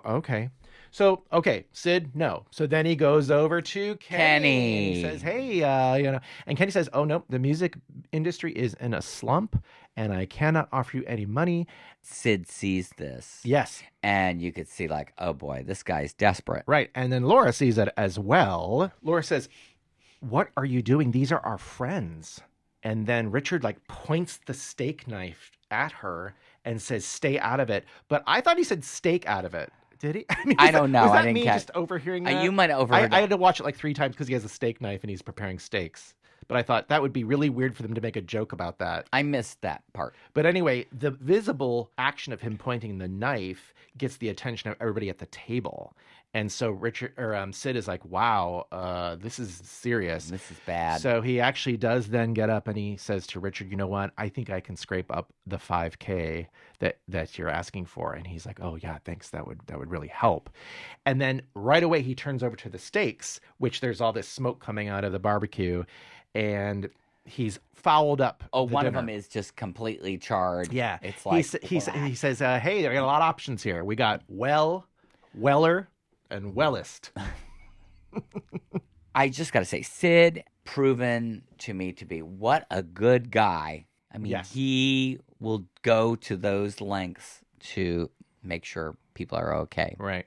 okay. So, okay, Sid, no. So then he goes over to Kenny. He says, hey, and Kenny says, oh, no, the music industry is in a slump and I cannot offer you any money. Sid sees this. Yes. And you could see like, oh boy, this guy's desperate. Right. And then Laura sees it as well. Laura says, what are you doing? These are our friends. And then Richard points the steak knife at her and says, stay out of it. But I thought he said steak out of it. Did he? I mean, I don't know. Was that I didn't me catch. Just overhearing that? You might have overheard I had to watch it 3 times because he has a steak knife and he's preparing steaks. But I thought that would be really weird for them to make a joke about that. I missed that part. But anyway, the visible action of him pointing the knife gets the attention of everybody at the table. And so Sid is like, wow, this is serious. This is bad. So he actually does then get up and he says to Richard, you know what? I think I can scrape up the 5K that you're asking for. And he's like, oh yeah, thanks. That would really help. And then right away he turns over to the steaks, which there's all this smoke coming out of the barbecue. And he's fouled up. One of them is just completely charred. Yeah. It's like he says, hey, there are a lot of options here. We got Weller, and Wellist. I just got to say, Sid proven to me to be what a good guy. I mean, He will go to those lengths to make sure people are okay. Right.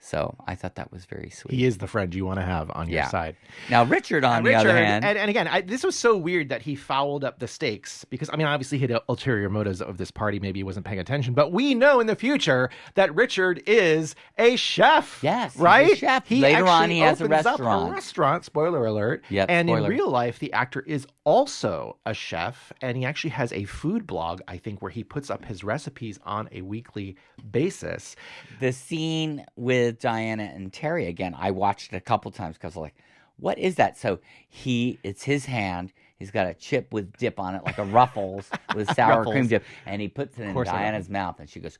So I thought that was very sweet. He is the friend you want to have on your side. Now, Richard, on the other hand. And again, this was so weird that he fouled up the stakes because, I mean, obviously he had ulterior motives of this party. Maybe he wasn't paying attention. But we know in the future that Richard is a chef. Yes. Right? He's a chef. Later on, he has a restaurant. Up a restaurant, spoiler alert. Yep, and spoiler. in real life, the actor is also a chef. And he actually has a food blog, I think, where he puts up his recipes on a weekly basis. The scene with Diana and Terry, again, I watched it a couple times because I was like, what is that? So it's his hand. He's got a chip with dip on it, like a Ruffles with sour cream dip. And he puts it in Diana's mouth and she goes,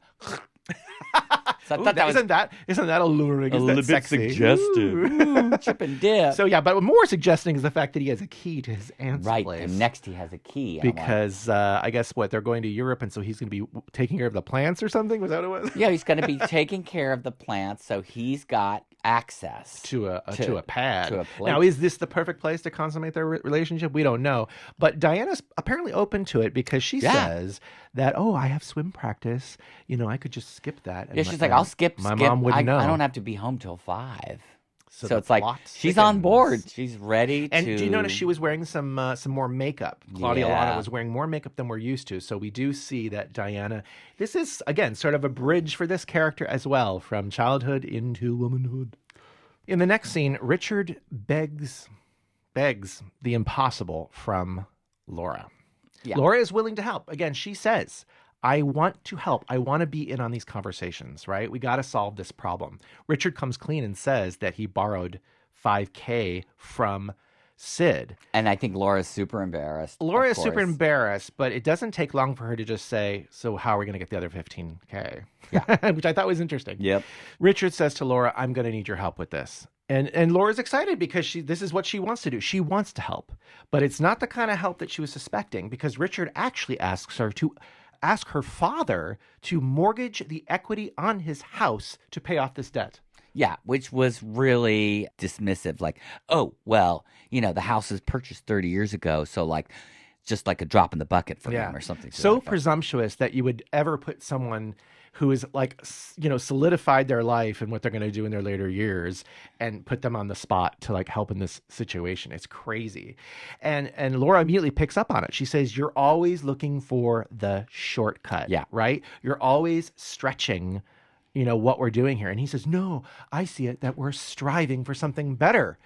so I thought isn't that alluring? A little bit suggestive. Chip and dip. So yeah, but more suggesting is the fact that he has a key to his aunt's place. Right, and next he has a key. Because I guess they're going to Europe, and so he's going to be taking care of the plants or something. Was that what it was? Yeah, he's going to be taking care of the plants, so he's got access to a pad. To a plate. Now, is this the perfect place to consummate their relationship? We don't know, but Diana's apparently open to it because she says that, I have swim practice. I could just skip that. And she's like, I'll skip. My mom wouldn't know. I don't have to be home till 5. So it's the like plot she's on thickens. Board. She's ready to. And do you notice she was wearing some more makeup? Claudia Lana was wearing more makeup than we're used to. So we do see that Diana. This is again sort of a bridge for this character as well, from childhood into womanhood. In the next scene, Richard begs the impossible from Laura. Yeah. Laura is willing to help. Again, she says, I want to help. I want to be in on these conversations, right? We got to solve this problem. Richard comes clean and says that he borrowed $5,000 from Sid. And I think Laura's super embarrassed. Laura of is super course. embarrassed, but it doesn't take long for her to just say, so how are we going to get the other $15,000? Yeah. Which I thought was interesting. Yep. Richard says to Laura, I'm going to need your help with this. And Laura's excited because this is what she wants to do. She wants to help, but it's not the kind of help that she was suspecting, because Richard actually asks her to ask her father to mortgage the equity on his house to pay off this debt. Yeah, which was really dismissive. Like, oh, well, the house was purchased 30 years ago, so just like a drop in the bucket for him or something. So presumptuous that you would ever put someone who is solidified their life and what they're going to do in their later years and put them on the spot to help in this situation. It's crazy. And Laura immediately picks up on it. She says, you're always looking for the shortcut. Yeah. Right? You're always stretching what we're doing here. And he says, no, I see it that we're striving for something better.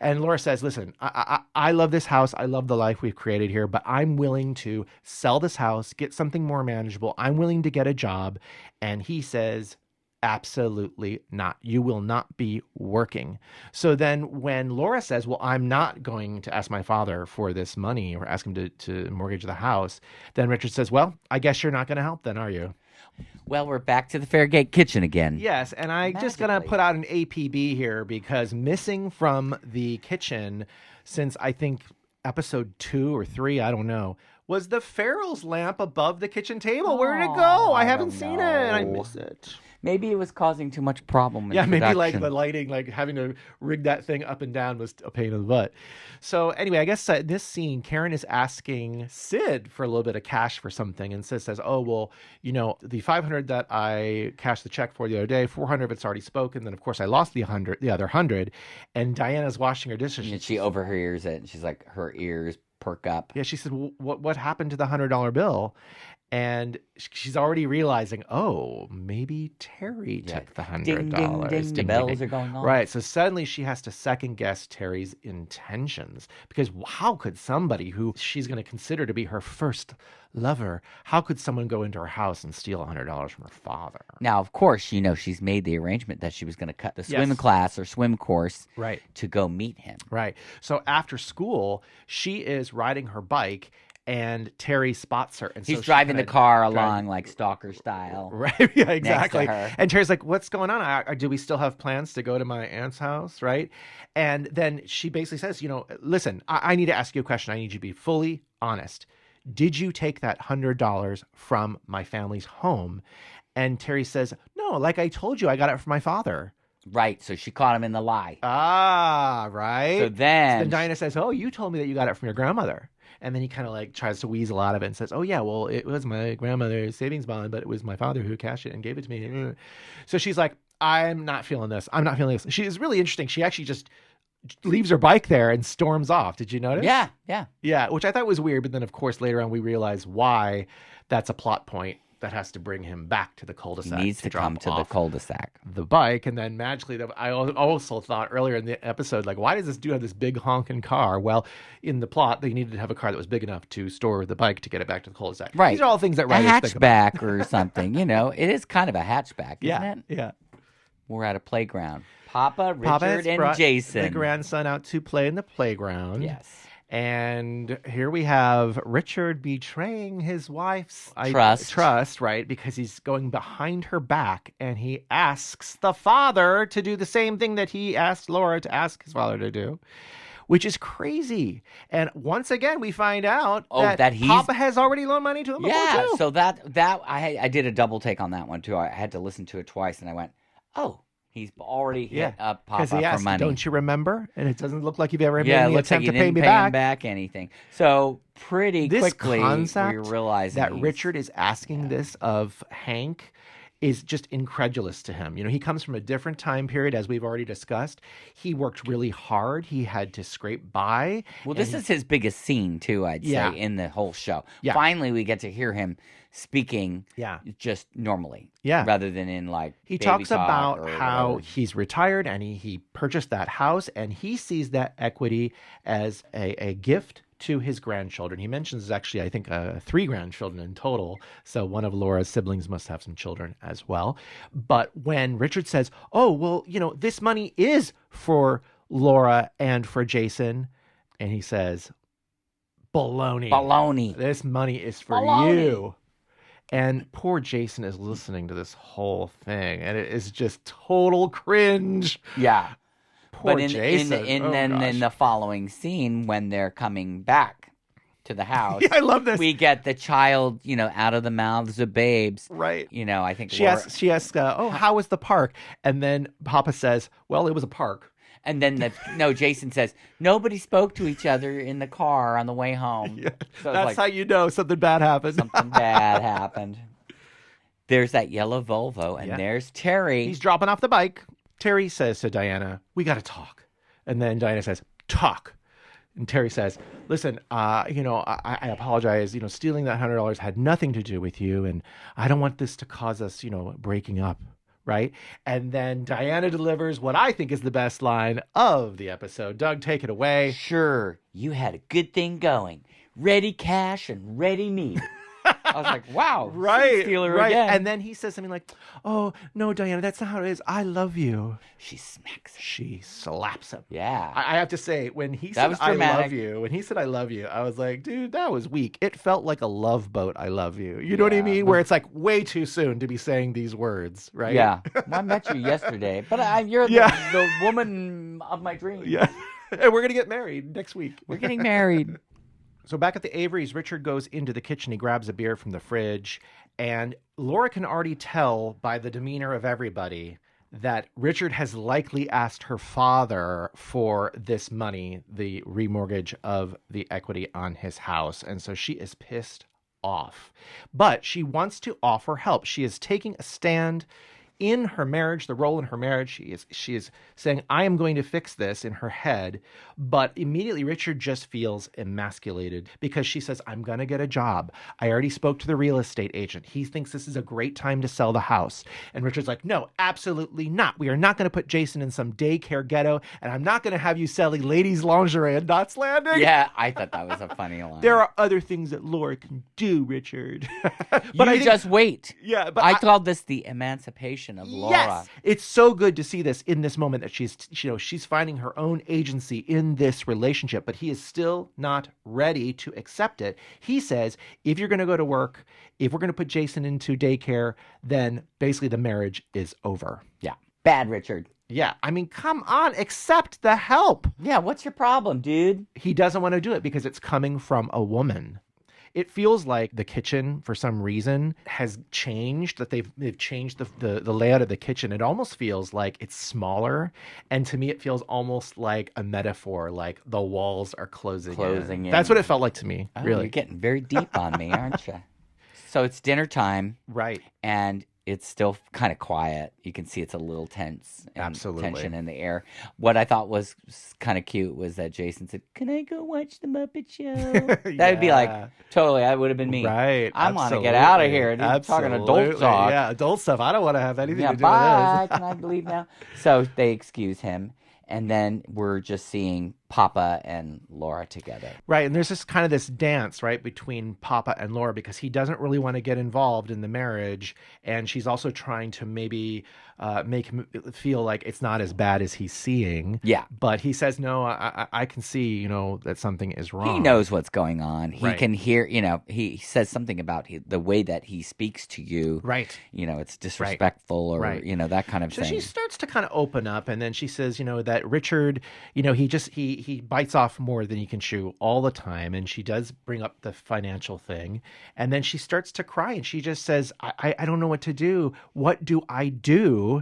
And Laura says, listen, I love this house. I love the life we've created here, but I'm willing to sell this house, get something more manageable. I'm willing to get a job. And he says, absolutely not. You will not be working. So then when Laura says, well, I'm not going to ask my father for this money or ask him to mortgage the house, then Richard says, well, I guess you're not going to help then, are you? Well, we're back to the Fairgate kitchen again. Yes, and I just going to put out an APB here, because missing from the kitchen since I think episode 2 or 3, I don't know, was the Farrell's lamp above the kitchen table. Where did it go? I haven't seen it. I miss it. Maybe it was causing too much problem in maybe production. the lighting, having to rig that thing up and down was a pain in the butt. So anyway, I guess in this scene, Karen is asking Sid for a little bit of cash for something, and Sid says, oh, well, the 500 that I cashed the check for the other day, 400 of it's already spoken. Then of course I lost the other 100, and Diana's washing her dishes. And she overhears it, and she's like, her ears perk up. Yeah, she said, well, what happened to the $100 bill? And she's already realizing, oh, maybe Terry took the $100. Ding, ding, ding. The bells are going on. Right. So suddenly she has to second guess Terry's intentions, because how could somebody who she's going to consider to be her first lover, how could someone go into her house and steal $100 from her father? Now, of course, she's made the arrangement that she was going to cut the swim class or swim course to go meet him. Right. So after school, she is riding her bike, and Terry spots her. And he's so driving the car along like stalker style. Right. Yeah, exactly. Next to her. And Terry's like, what's going on? Do we still have plans to go to my aunt's house? Right. And then she basically says, listen, I need to ask you a question. I need you to be fully honest. Did you take that $100 from my family's home? And Terry says, no, like I told you, I got it from my father. Right. So she caught him in the lie. Ah, right. So then Diana says, oh, you told me that you got it from your grandmother. And then he kind of tries to weasel out of it and says, oh, yeah, well, it was my grandmother's savings bond, but it was my father who cashed it and gave it to me. So she's like, I'm not feeling this. I'm not feeling this. She is really interesting. She actually just leaves her bike there and storms off. Did you notice? Yeah, yeah. Yeah, which I thought was weird. But then, of course, later on, we realize why that's a plot point that has to bring him back to the cul-de-sac. He needs to come to the cul-de-sac. The bike, and then magically, I also thought earlier in the episode, why does this dude have this big honking car? Well, in the plot, they needed to have a car that was big enough to store the bike to get it back to the cul-de-sac. Right. These are all things that writers think about. A hatchback or something, It is kind of a hatchback, isn't it? Yeah. We're at a playground. Papa, Richard, and Jason. The grandson out to play in the playground. Yes. And here we have Richard betraying his wife's trust, right? Because he's going behind her back, and he asks the father to do the same thing that he asked Laura to ask his father to do, which is crazy. And once again, we find out that Papa has already loaned money to him before, too. So that I did a double take on that one, too. I had to listen to it twice, and I went, oh. He's already hit up Papa for money. Don't you remember? And it doesn't look like you've ever made any attempt to pay me back. Him back anything. So pretty quickly, concept we realize that Richard is asking this of Hank is just incredulous to him. He comes from a different time period, as we've already discussed. He worked really hard. He had to scrape by. Well, this is his biggest scene, too, I'd say, in the whole show. Yeah. Finally, we get to hear him speaking just normally. Yeah. Rather than in he talks about how he's retired and he purchased that house, and he sees that equity as a gift to his grandchildren. He mentions actually, I think, 3 grandchildren in total. So one of Laura's siblings must have some children as well. But when Richard says, oh, well, this money is for Laura and for Jason, and he says, baloney. Baloney. This money is for Baloney. you. And poor Jason is listening to this whole thing, and it is just total cringe. Yeah. Poor But Jason. in the following scene, when they're coming back to the house, Yeah, I love this. we get the child, out of the mouths of babes. Right. I think She asks, oh, how was the park? And then Papa says, well, it was a park. And then Jason says, nobody spoke to each other in the car on the way home. Yeah. So That's how you know something bad happened. something bad happened. There's that yellow Volvo, and there's Terry. He's dropping off the bike. Terry says to Diana, we got to talk. And then Diana says, talk. And Terry says, listen, I apologize. Stealing that $100 had nothing to do with you. And I don't want this to cause us, breaking up. Right. And then Diana delivers what I think is the best line of the episode. Doug, take it away. Sure, you had a good thing going. Ready cash and ready me. I was like, wow. Right. Stealer right. again. And then he says something like, oh, no, Diana, that's not how it is. I love you. She smacks him. She slaps him. Yeah. I have to say, when he That said, was I dramatic. love you, I was like, dude, that was weak. It felt like a love boat, I love you. You know what I mean? Where it's like way too soon to be saying these words, right? Yeah. Well, I met you yesterday, but you're the woman of my dreams. Yeah. And we're going to get married next week. We're getting married. So back at the Averys, Richard goes into the kitchen. He grabs a beer from the fridge. And Laura can already tell by the demeanor of everybody that Richard has likely asked her father for this money, the remortgage of the equity on his house. And so she is pissed off. But she wants to offer help. She is taking a stand in her marriage, the role in her marriage. She is saying, I am going to fix this in her head. But immediately Richard just feels emasculated because she says, I'm going to get a job. I already spoke to the real estate agent. He thinks this is a great time to sell the house. And Richard's like, no, absolutely not. We are not going to put Jason in some daycare ghetto. And I'm not going to have you selling ladies' lingerie at Knots Landing. Yeah, I thought that was a funny line. There are other things that Laura can do, Richard. Just wait. Yeah, but I called this the emancipation of Laura. Yes, it's so good to see this in this moment that she's finding her own agency in this relationship, but he is still not ready to accept it. He says, if you're going to go to work, if we're going to put Jason into daycare, then basically the marriage is over. Yeah, bad Richard. Yeah, I mean, come on, accept the help. Yeah, what's your problem, dude? He doesn't want to do it because it's coming from a woman. It feels like the kitchen, for some reason, has changed, that they've changed the layout of the kitchen. It almost feels like it's smaller. And to me, it feels almost like a metaphor, like the walls are closing in. That's what it felt like to me, really. You're getting very deep on me, aren't you? So it's dinner time. Right. And it's still kind of quiet. You can see it's a little tense. Absolutely. Tension in the air. What I thought was kind of cute was that Jason said, can I go watch the Muppet Show? That would be like, totally, that would have been me. Right. I want to get out of here. Dude, talking adult talk. Yeah, adult stuff. I don't want to have anything to do bye. with this. Can I leave now? So they excuse him. And then we're just seeing Papa and Laura together. Right. And there's this dance, right, between Papa and Laura because he doesn't really want to get involved in the marriage. And she's also trying to maybe make him feel like it's not as bad as he's seeing. Yeah. But he says, no, I can see, that something is wrong. He knows what's going on. He Right. can hear, he says something about the way that he speaks to you. Right. It's disrespectful or, Right. that kind of So thing. she starts to kind of open up, and then she says, that Richard, he bites off more than he can chew all the time, and she does bring up the financial thing, and then she starts to cry, and she just says, I don't know what to do. What do I do?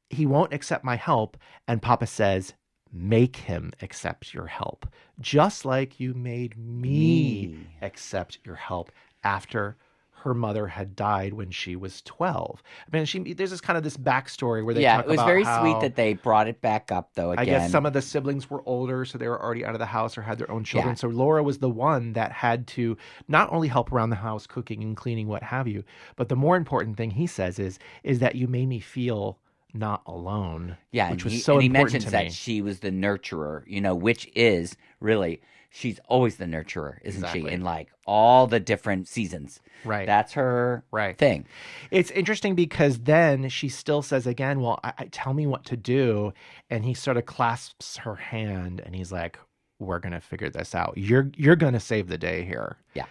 He won't accept my help, and Papa says, make him accept your help, just like you made me accept your help after her mother had died when she was 12. I mean, there's this backstory where they talk about it was very how, sweet that they brought it back up, though, again. I guess some of the siblings were older, so they were already out of the house or had their own children. Yeah. So Laura was the one that had to not only help around the house, cooking and cleaning, what have you, but the more important thing he says is that you made me feel not alone. Yeah, which and was so he important mentions to that me. she was the nurturer, which is really, she's always the nurturer, isn't she? Exactly. In like all the different seasons. Right. That's her Right. thing. It's interesting because then she still says again, well, tell me what to do. And he sort of clasps her hand and he's like, we're going to figure this out. You're going to save the day here. Yeah.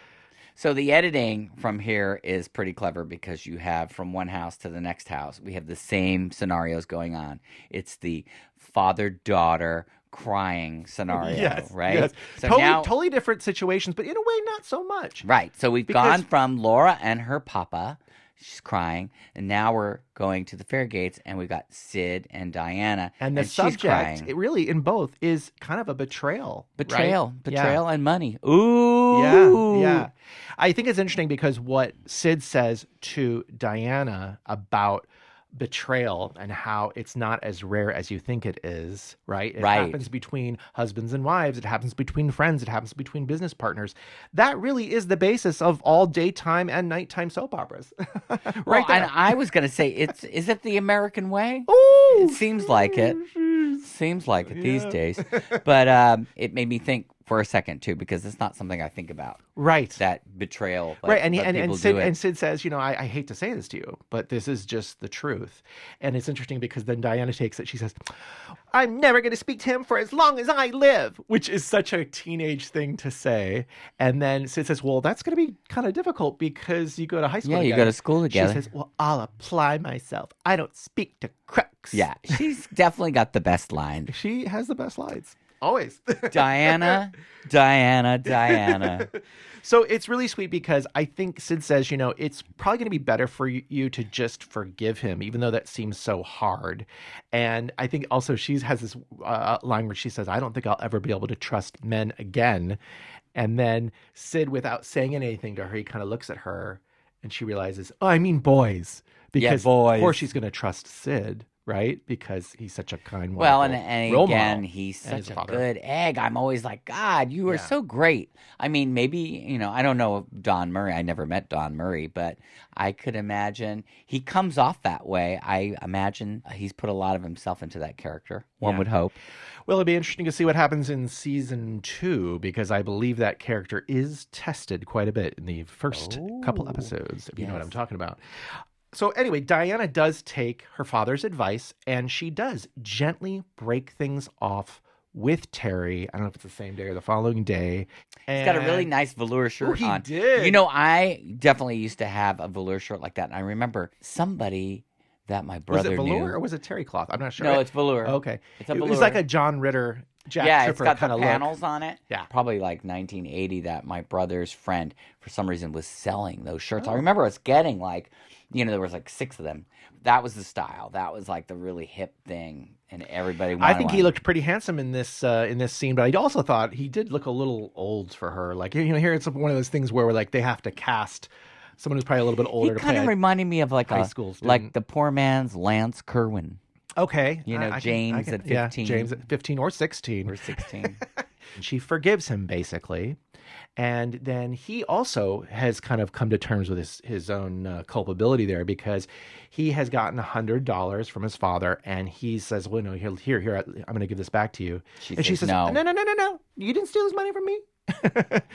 So the editing from here is pretty clever because you have from one house to the next house, we have the same scenarios going on. It's the father-daughter crying scenario, right? Yes. So totally different situations, but in a way, not so much. Right. So we've gone from Laura and her papa. She's crying. And now we're going to the Fairgates, and we've got Sid and Diana. And the she's subject, crying. it really, in both, is kind of a betrayal. Betrayal. Right? Betrayal and money. Ooh. Yeah. I think it's interesting because what Sid says to Diana about betrayal and how it's not as rare as you think it is, right? It happens between husbands and wives. It happens between friends. It happens between business partners. That really is the basis of all daytime and nighttime soap operas. Well, and I was going to say, is it the American way? Ooh, it seems like it. Seems like it these days. But it made me think for a second, too, because it's not something I think about. Right. That betrayal. Right. And Sid says, I hate to say this to you, but this is just the truth. And it's interesting because then Diana takes it. She says, I'm never going to speak to him for as long as I live, which is such a teenage thing to say. And then Sid says, well, that's going to be kind of difficult because you go to high school together. You go to school together. She says, well, I'll apply myself. I don't speak to crooks. Yeah, she's definitely got the best line. She has the best lines. Always. Diana. So it's really sweet because I think Sid says, it's probably going to be better for you to just forgive him, even though that seems so hard. And I think also she has this line where she says, I don't think I'll ever be able to trust men again. And then Sid, without saying anything to her, he kind of looks at her and she realizes, oh, I mean boys. Because boys. Of course she's going to trust Sid. Right? Because he's such a kind, well, and again, he's such a good egg. I'm always like, God, you are so great. I mean, maybe, I don't know Don Murray. I never met Don Murray, but I could imagine he comes off that way. I imagine he's put a lot of himself into that character, one would hope. Well, it'd be interesting to see what happens in season 2, because I believe that character is tested quite a bit in the first couple episodes, if you know what I'm talking about. So anyway, Diana does take her father's advice, and she does gently break things off with Terry. I don't know if it's the same day or the following day. He's got a really nice velour shirt on. He did. I definitely used to have a velour shirt like that, and I remember somebody that my brother knew. Was it velour or was it terry cloth? I'm not sure. No, it's velour. Okay. It's a velour. It was like a John Ritter Jack Tripper it's got kind the of panels look. on it. Yeah. Probably like 1980 that my brother's friend, for some reason, was selling those shirts. I remember us getting like, there was like 6 of them. That was the style. That was like the really hip thing, and everybody wanted I think one. he looked pretty handsome in this scene, but I also thought he did look a little old for her. Like, here it's one of those things where like they have to cast someone who's probably a little bit older to play. He kind of reminded me of like high school student. like the poor man's Lance Kerwin. Okay. James at 15. Yeah, James at 15 or 16. Or 16. She forgives him, basically. And then he also has kind of come to terms with his own culpability there, because he has gotten $100 from his father, and he says, well, no, here, I'm going to give this back to you. She says, no. You didn't steal this money from me.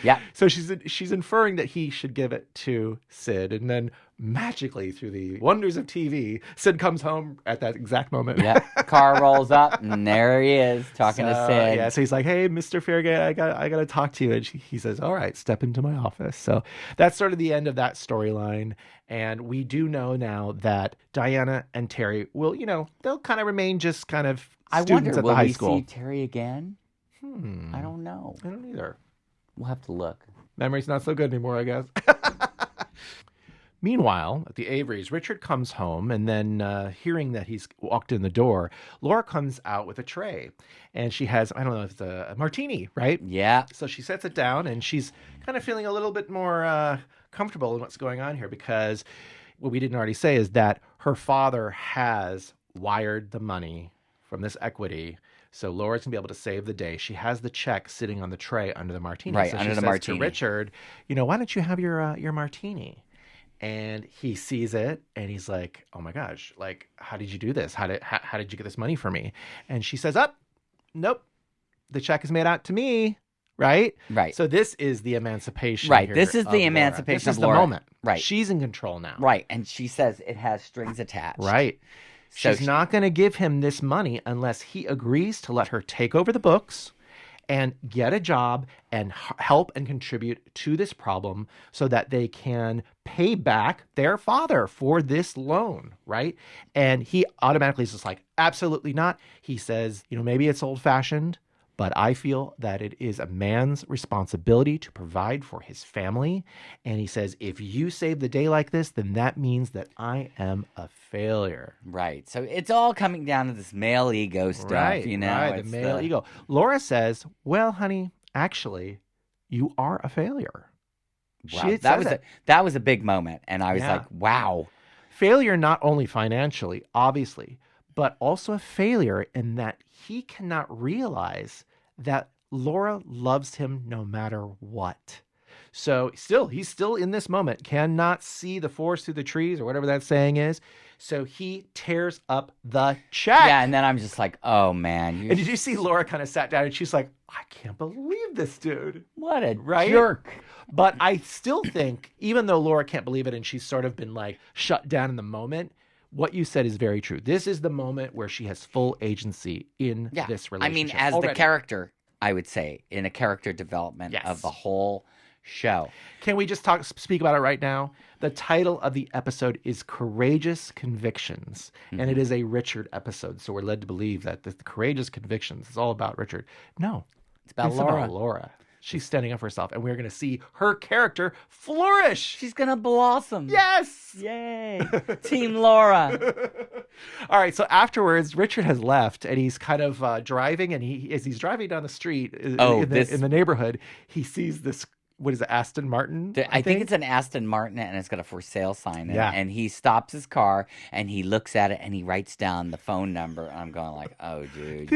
Yeah. So she's inferring that he should give it to Sid, and then magically, through the wonders of TV, Sid comes home at that exact moment. Yeah. Car rolls up, and there he is talking to Sid. Yeah. So he's like, "Hey, Mr. Fairgate, I got to talk to you." And he says, "All right, step into my office." So that's sort of the end of that storyline. And we do know now that Diana and Terry will, they'll kind of remain just kind of students at the high school. Will we see Terry again? I don't know. I don't either. We'll have to look. Memory's not so good anymore, I guess. Meanwhile, at the Averys, Richard comes home, and then hearing that he's walked in the door, Laura comes out with a tray. And she has, I don't know if it's a martini, right? Yeah. So she sets it down, and she's kind of feeling a little bit more comfortable in what's going on here, because what we didn't already say is that her father has wired the money from this equity. So Laura's going to be able to save the day. She has the check sitting on the tray under the martini. Right, so under she the says martini. to Richard, why don't you have your martini? And he sees it and he's like, oh my gosh, like, how did you do this? How did you get this money for me? And she says, nope, the check is made out to me. Right? Right. So this is the emancipation. Right. Here This is the of emancipation Laura. This of is Laura. the moment. Right. She's in control now. Right. And she says it has strings attached. Right. So She's not going to give him this money unless he agrees to let her take over the books and get a job and help and contribute to this problem so that they can pay back their father for this loan, right? And he automatically is just like, absolutely not. He says, maybe it's old-fashioned, but I feel that it is a man's responsibility to provide for his family. And he says, if you save the day like this, then that means that I am a failure. Right. So it's all coming down to this male ego stuff, Right, you know? right, the male ego. Laura says, well, honey, actually, you are a failure. Wow, that was a big moment. And I was like, wow. Failure not only financially, obviously, but also a failure in that he cannot realize that Laura loves him no matter what. So he's still in this moment, cannot see the forest through the trees or whatever that saying is. So he tears up the check. Yeah, and then I'm just like, oh, man. And did you see Laura kind of sat down and she's like, I can't believe this dude. What a right? jerk. But I still think, even though Laura can't believe it and she's sort of been like shut down in the moment, what you said is very true. This is the moment where she has full agency in this relationship. I mean, as the character, I would say, in a character development of the whole show. Can we just speak about it right now? The title of the episode is Courageous Convictions, and it is a Richard episode. So we're led to believe that the Courageous Convictions is all about Richard. No, it's about Laura. She's standing up for herself, and we're going to see her character flourish. She's going to blossom. Yes! Yay! Team Laura. All right, so afterwards, Richard has left, and he's kind of driving, and as he's driving down the street in the neighborhood, he sees this, what is it, Aston Martin? I think it's an Aston Martin, and it's got a for sale sign in it. And he stops his car, and he looks at it, and he writes down the phone number. And I'm going like, oh, dude.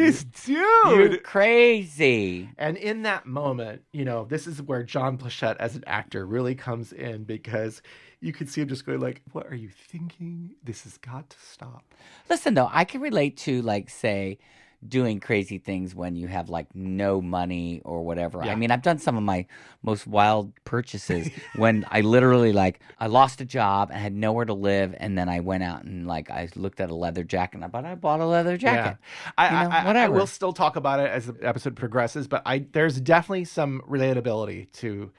You're crazy. And in that moment, this is where John Pleshette as an actor really comes in, because you can see him just going like, what are you thinking? This has got to stop. Listen, though, I can relate to, like, say, doing crazy things when you have like no money or whatever. I mean, I've done some of my most wild purchases when I literally I lost a job and had nowhere to live, and then I went out and I looked at a leather jacket and I bought a leather jacket. Whatever. I will still talk about it as the episode progresses, but there's definitely some relatability to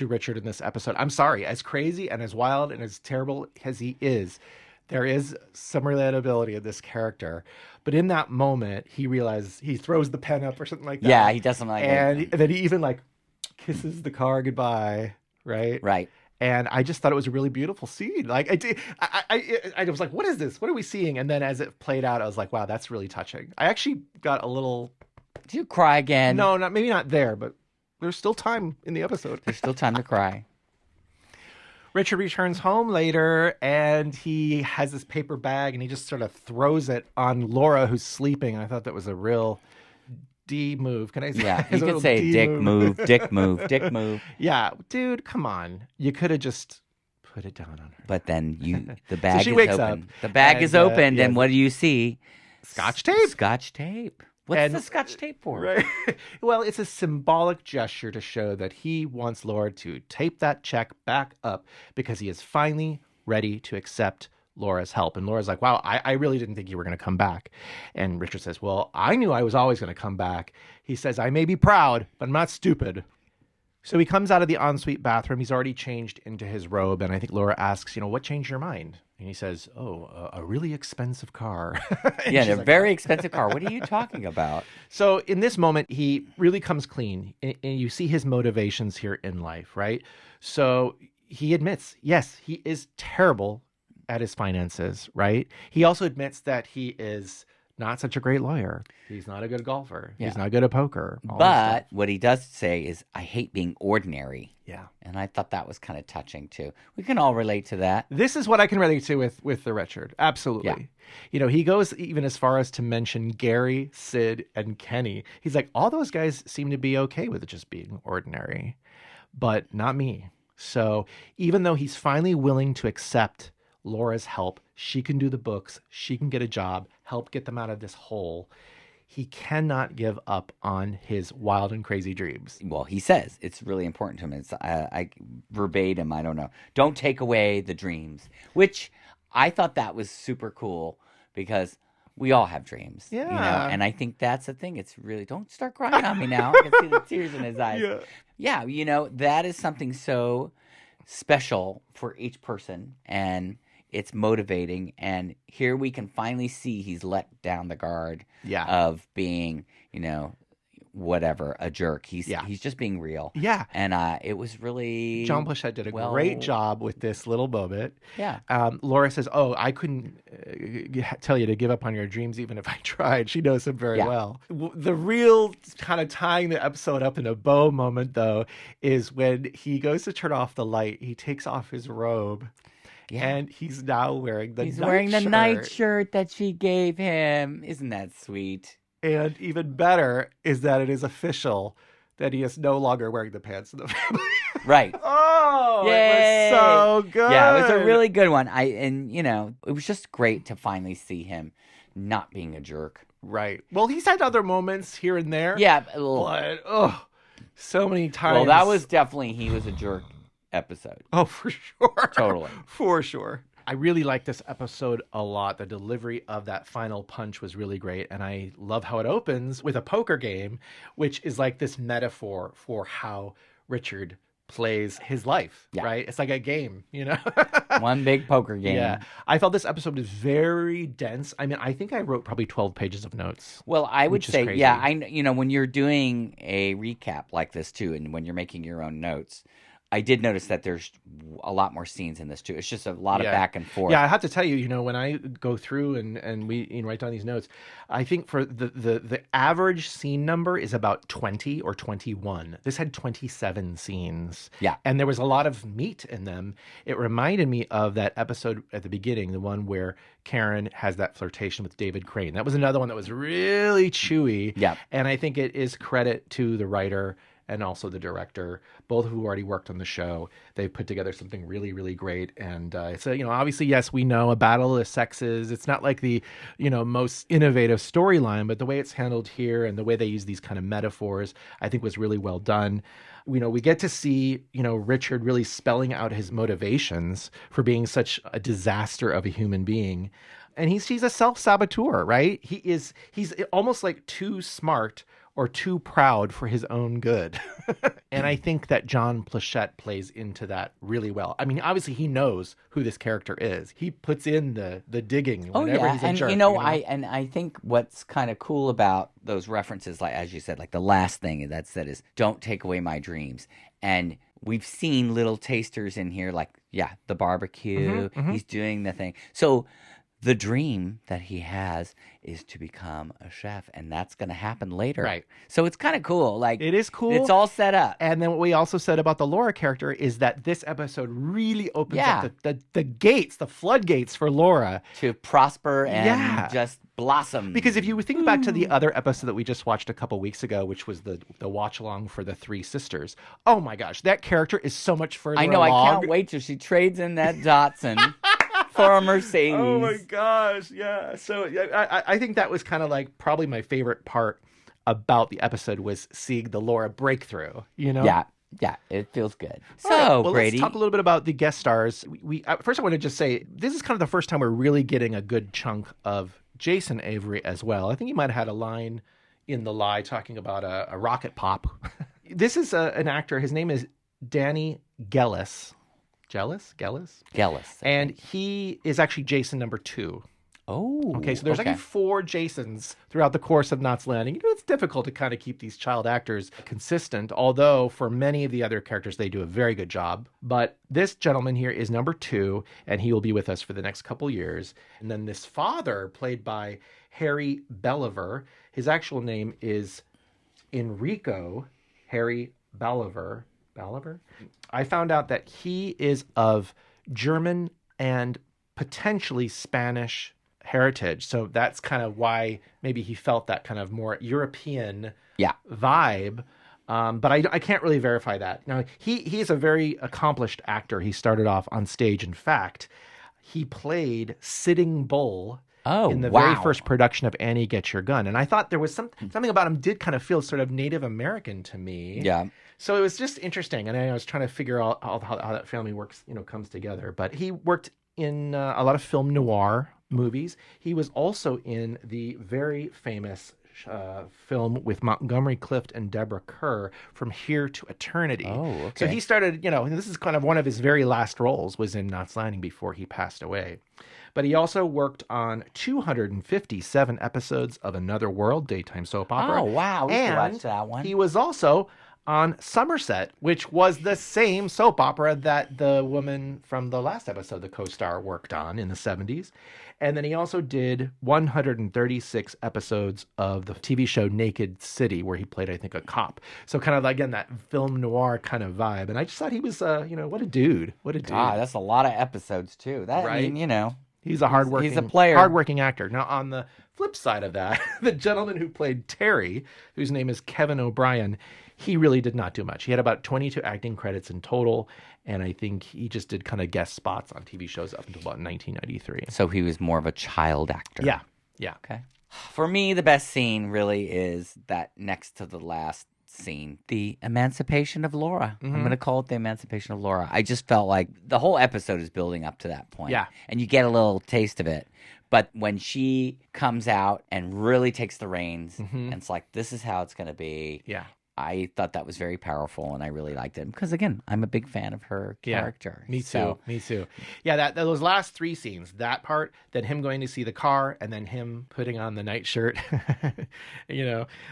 Richard in this episode. I'm sorry, as crazy and as wild and as terrible as he is, there is some relatability of this character. But in that moment, he realizes, he throws the pen up or something like that. Yeah, he does something like that. And then he even kisses the car goodbye, right? Right. And I just thought it was a really beautiful scene. I was like, what is this? What are we seeing? And then as it played out, I was like, wow, that's really touching. I actually got a little... Did you cry again? No, maybe not there, but there's still time in the episode. There's still time to cry. Richard returns home later, and he has this paper bag, and he just sort of throws it on Laura, who's sleeping. I thought that was a real D move. Can I say? Yeah, you could say dick move, dick move, dick move. Yeah, dude, come on. You could have just put it down on her. But then the bag so is wakes open. Up, the bag is opened, and what do you see? Scotch tape. Scotch tape. What's the Scotch tape for? Right. Well, it's a symbolic gesture to show that he wants Laura to tape that check back up because he is finally ready to accept Laura's help. And Laura's like, wow, I really didn't think you were going to come back. And Richard says, well, I knew I was always going to come back. He says, I may be proud, but I'm not stupid. So he comes out of the ensuite bathroom. He's already changed into his robe. And I think Laura asks, what changed your mind? And he says, a really expensive car. Yeah, a very expensive car. What are you talking about? So in this moment, he really comes clean. And you see his motivations here in life, right? So he admits, yes, he is terrible at his finances, right? He also admits that he is not such a great lawyer. He's not a good golfer. Yeah. He's not good at poker. But what he does say is, I hate being ordinary. Yeah. And I thought that was kind of touching, too. We can all relate to that. This is what I can relate to with the Richard. Absolutely. Yeah. He goes even as far as to mention Gary, Sid, and Kenny. He's like, all those guys seem to be okay with it just being ordinary, but not me. So even though he's finally willing to accept Laura's help, she can do the books, she can get a job, help get them out of this hole, he cannot give up on his wild and crazy dreams. Well, he says it's really important to him. It's I verbatim, I don't know. Don't take away the dreams, which I thought that was super cool because we all have dreams, Yeah. and I think that's the thing. It's really, don't start crying on me now. I can see the tears in his eyes. Yeah, that is something so special for each person, and it's motivating. And here we can finally see he's let down the guard of being, whatever, a jerk. He's just being real. Yeah. And it was really... John Pleshette did a great job with this little moment. Yeah. Laura says, I couldn't tell you to give up on your dreams even if I tried. She knows him very well. The real kind of tying the episode up in a bow moment, though, is when he goes to turn off the light. He takes off his robe. Yeah. And he's now wearing the nightshirt that she gave him. Isn't that sweet? And even better is that it is official that he is no longer wearing the pants in the family. Right. Oh, Yay! It was so good. Yeah, it was a really good one. It was just great to finally see him not being a jerk. Right. Well, he's had other moments here and there. Yeah. But, so many times. Well, that was definitely he was a jerk episode. Oh, for sure. Totally. For sure. I really like this episode a lot. The delivery of that final punch was really great. And I love how it opens with a poker game, which is like this metaphor for how Richard plays his life, right? It's like a game, One big poker game. Yeah. I felt this episode is very dense. I mean, I think I wrote probably 12 pages of notes. Well, I would say, when you're doing a recap like this too, and when you're making your own notes, I did notice that there's a lot more scenes in this too. It's just a lot of back and forth. Yeah, I have to tell you, when I go through and we write down these notes, I think for the average scene number is about 20 or 21. This had 27 scenes. Yeah. And there was a lot of meat in them. It reminded me of that episode at the beginning, the one where Karen has that flirtation with David Crane. That was another one that was really chewy. Yeah. And I think it is credit to the writer and also the director, both who already worked on the show. They put together something really, really great. And so, obviously, yes, we know a battle of the sexes. It's not like the, most innovative storyline, but the way it's handled here and the way they use these kind of metaphors, I think was really well done. We get to see, Richard really spelling out his motivations for being such a disaster of a human being. And he's a self-saboteur, right? He's almost like too smart or too proud for his own good. And I think that John Pleshette plays into that really well. I mean, obviously he knows who this character is. He puts in the digging whenever he's a jerk. I think what's kind of cool about those references, like as you said, like the last thing that said is, don't take away my dreams. And we've seen little tasters in here, like, the barbecue, he's doing the thing. So the dream that he has is to become a chef, and that's going to happen later. Right. So it's kind of cool. Like, it is cool. It's all set up. And then what we also said about the Laura character is that this episode really opens up the gates, the floodgates for Laura to prosper and just blossom. Because if you think back to the other episode that we just watched a couple weeks ago, which was the watch along for the three sisters. Oh my gosh, that character is so much further along. I can't wait till she trades in that Datsun for a Mercedes. Oh my gosh, yeah. So I think that was kind of like probably my favorite part about the episode was seeing the Laura breakthrough, Yeah, it feels good. So, right, well, Brady, let's talk a little bit about the guest stars. We first I want to just say this is kind of the first time we're really getting a good chunk of Jason Avery as well. I think he might have had a line in The Lie talking about a rocket pop. This is an actor. His name is Danny Gellis. Gellis. And he is actually Jason number 2. Oh. Okay, so there's actually 4 Jasons throughout the course of Knots Landing. It's difficult to kind of keep these child actors consistent, although for many of the other characters, they do a very good job. But this gentleman here is number 2, and he will be with us for the next couple years. And then this father, played by Harry Belliver, his actual name is Enrico Harry Belliver. I found out that he is of German and potentially Spanish heritage. So that's kind of why maybe he felt that kind of more European vibe. But I can't really verify that. Now, he is a very accomplished actor. He started off on stage. In fact, he played Sitting Bull in the very first production of Annie Get Your Gun. And I thought there was something about him did kind of feel sort of Native American to me. Yeah. So it was just interesting. And I was trying to figure out how that family works, comes together. But he worked in a lot of film noir movies. He was also in the very famous film with Montgomery Clift and Deborah Kerr, From Here to Eternity. Oh, okay. So he started, this is kind of one of his very last roles was in Knots Landing before he passed away. But he also worked on 257 episodes of Another World daytime soap opera. Oh, wow. We should watch that one. He was also on Somerset, which was the same soap opera that the woman from the last episode, the co-star, worked on in the 70s. And then he also did 136 episodes of the TV show Naked City, where he played, I think, a cop. So kind of, again, that film noir kind of vibe. And I just thought he was, what a dude. What a dude. God, that's a lot of episodes, too. That, right? I mean, he's a hardworking, he's a player. Hardworking actor. Now, on the flip side of that, the gentleman who played Terry, whose name is Kevin O'Brien, he really did not do much. He had about 22 acting credits in total, and I think he just did kind of guest spots on TV shows up until about 1993. So he was more of a child actor. Yeah. Okay. For me, the best scene really is that next to the last scene, the emancipation of Laura. Mm-hmm. I'm going to call it the emancipation of Laura. I just felt like the whole episode is building up to that point. Yeah. And you get a little taste of it. But when she comes out and really takes the reins, and it's like, this is how it's going to be. Yeah. I thought that was very powerful, and I really liked it. Because, again, I'm a big fan of her character. Me too. Me too. Yeah, those last three scenes, that part, then him going to see the car, and then him putting on the nightshirt,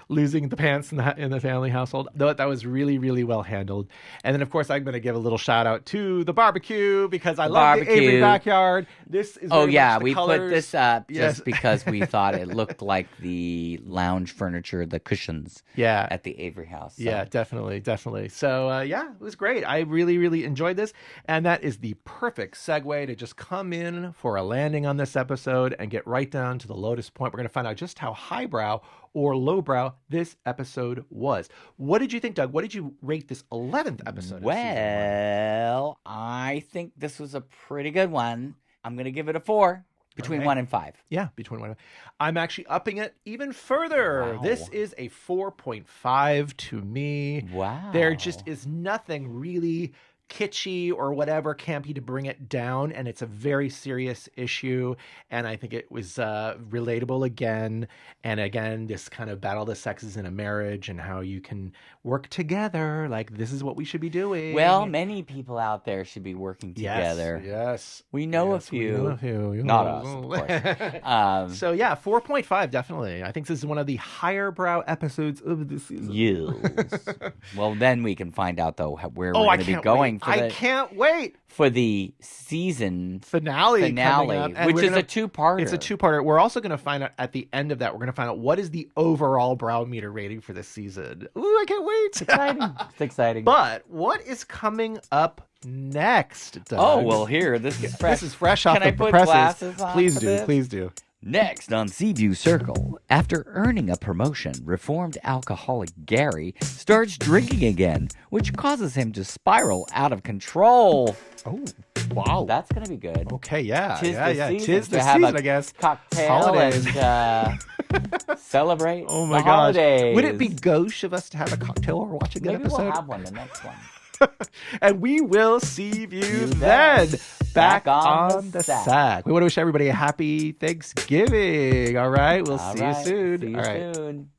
losing the pants in the family household. That was really, really well handled. And then, of course, I'm going to give a little shout out to the barbecue, because I love the Avery backyard. This is we put this up just because we thought it looked like the lounge furniture, the cushions at the Avery house. So. Yeah, definitely. So, it was great. I really, really enjoyed this. And that is the perfect segue to just come in for a landing on this episode and get right down to the lotus point. We're going to find out just how highbrow or lowbrow this episode was. What did you think, Doug? What did you rate this 11th episode? Well, I think this was a pretty good one. I'm going to give it a 4. Between 1 and 5. Yeah, between 1 and 5. I'm actually upping it even further. Wow. This is a 4.5 to me. Wow. There just is nothing really kitschy or whatever campy to bring it down, and it's a very serious issue, and I think it was relatable again, and again, this kind of battle of the sexes in a marriage and how you can work together, like this is what we should be doing. Well, many people out there should be working together. Yes. We know a few. Not us, of course. So yeah, 4.5, definitely. I think this is one of the higher brow episodes of the season. Yes. Well, then we can find out, though, where we're going to be going. I can't wait for the season finale, which is a two-parter. It's a two-parter. We're also going to find out at the end of that. We're going to find out what is the overall brow meter rating for this season. Ooh, I can't wait! It's exciting. It's exciting. But what is coming up next, Doug? Oh well, here this is fresh. This is fresh off the presses. Can I put glasses on? Please do. Next on Seaview Circle, after earning a promotion, reformed alcoholic Gary starts drinking again, which causes him to spiral out of control. Oh, wow. That's going to be good. Okay, yeah. Tis the season, I guess. Cocktail holidays. And celebrate oh my the holidays. Would it be gauche of us to have a cocktail or watching an episode? Maybe we'll have one the next one. And we will see you then. Back on the sack. We want to wish everybody a happy Thanksgiving. All right. We'll see you soon. See you soon.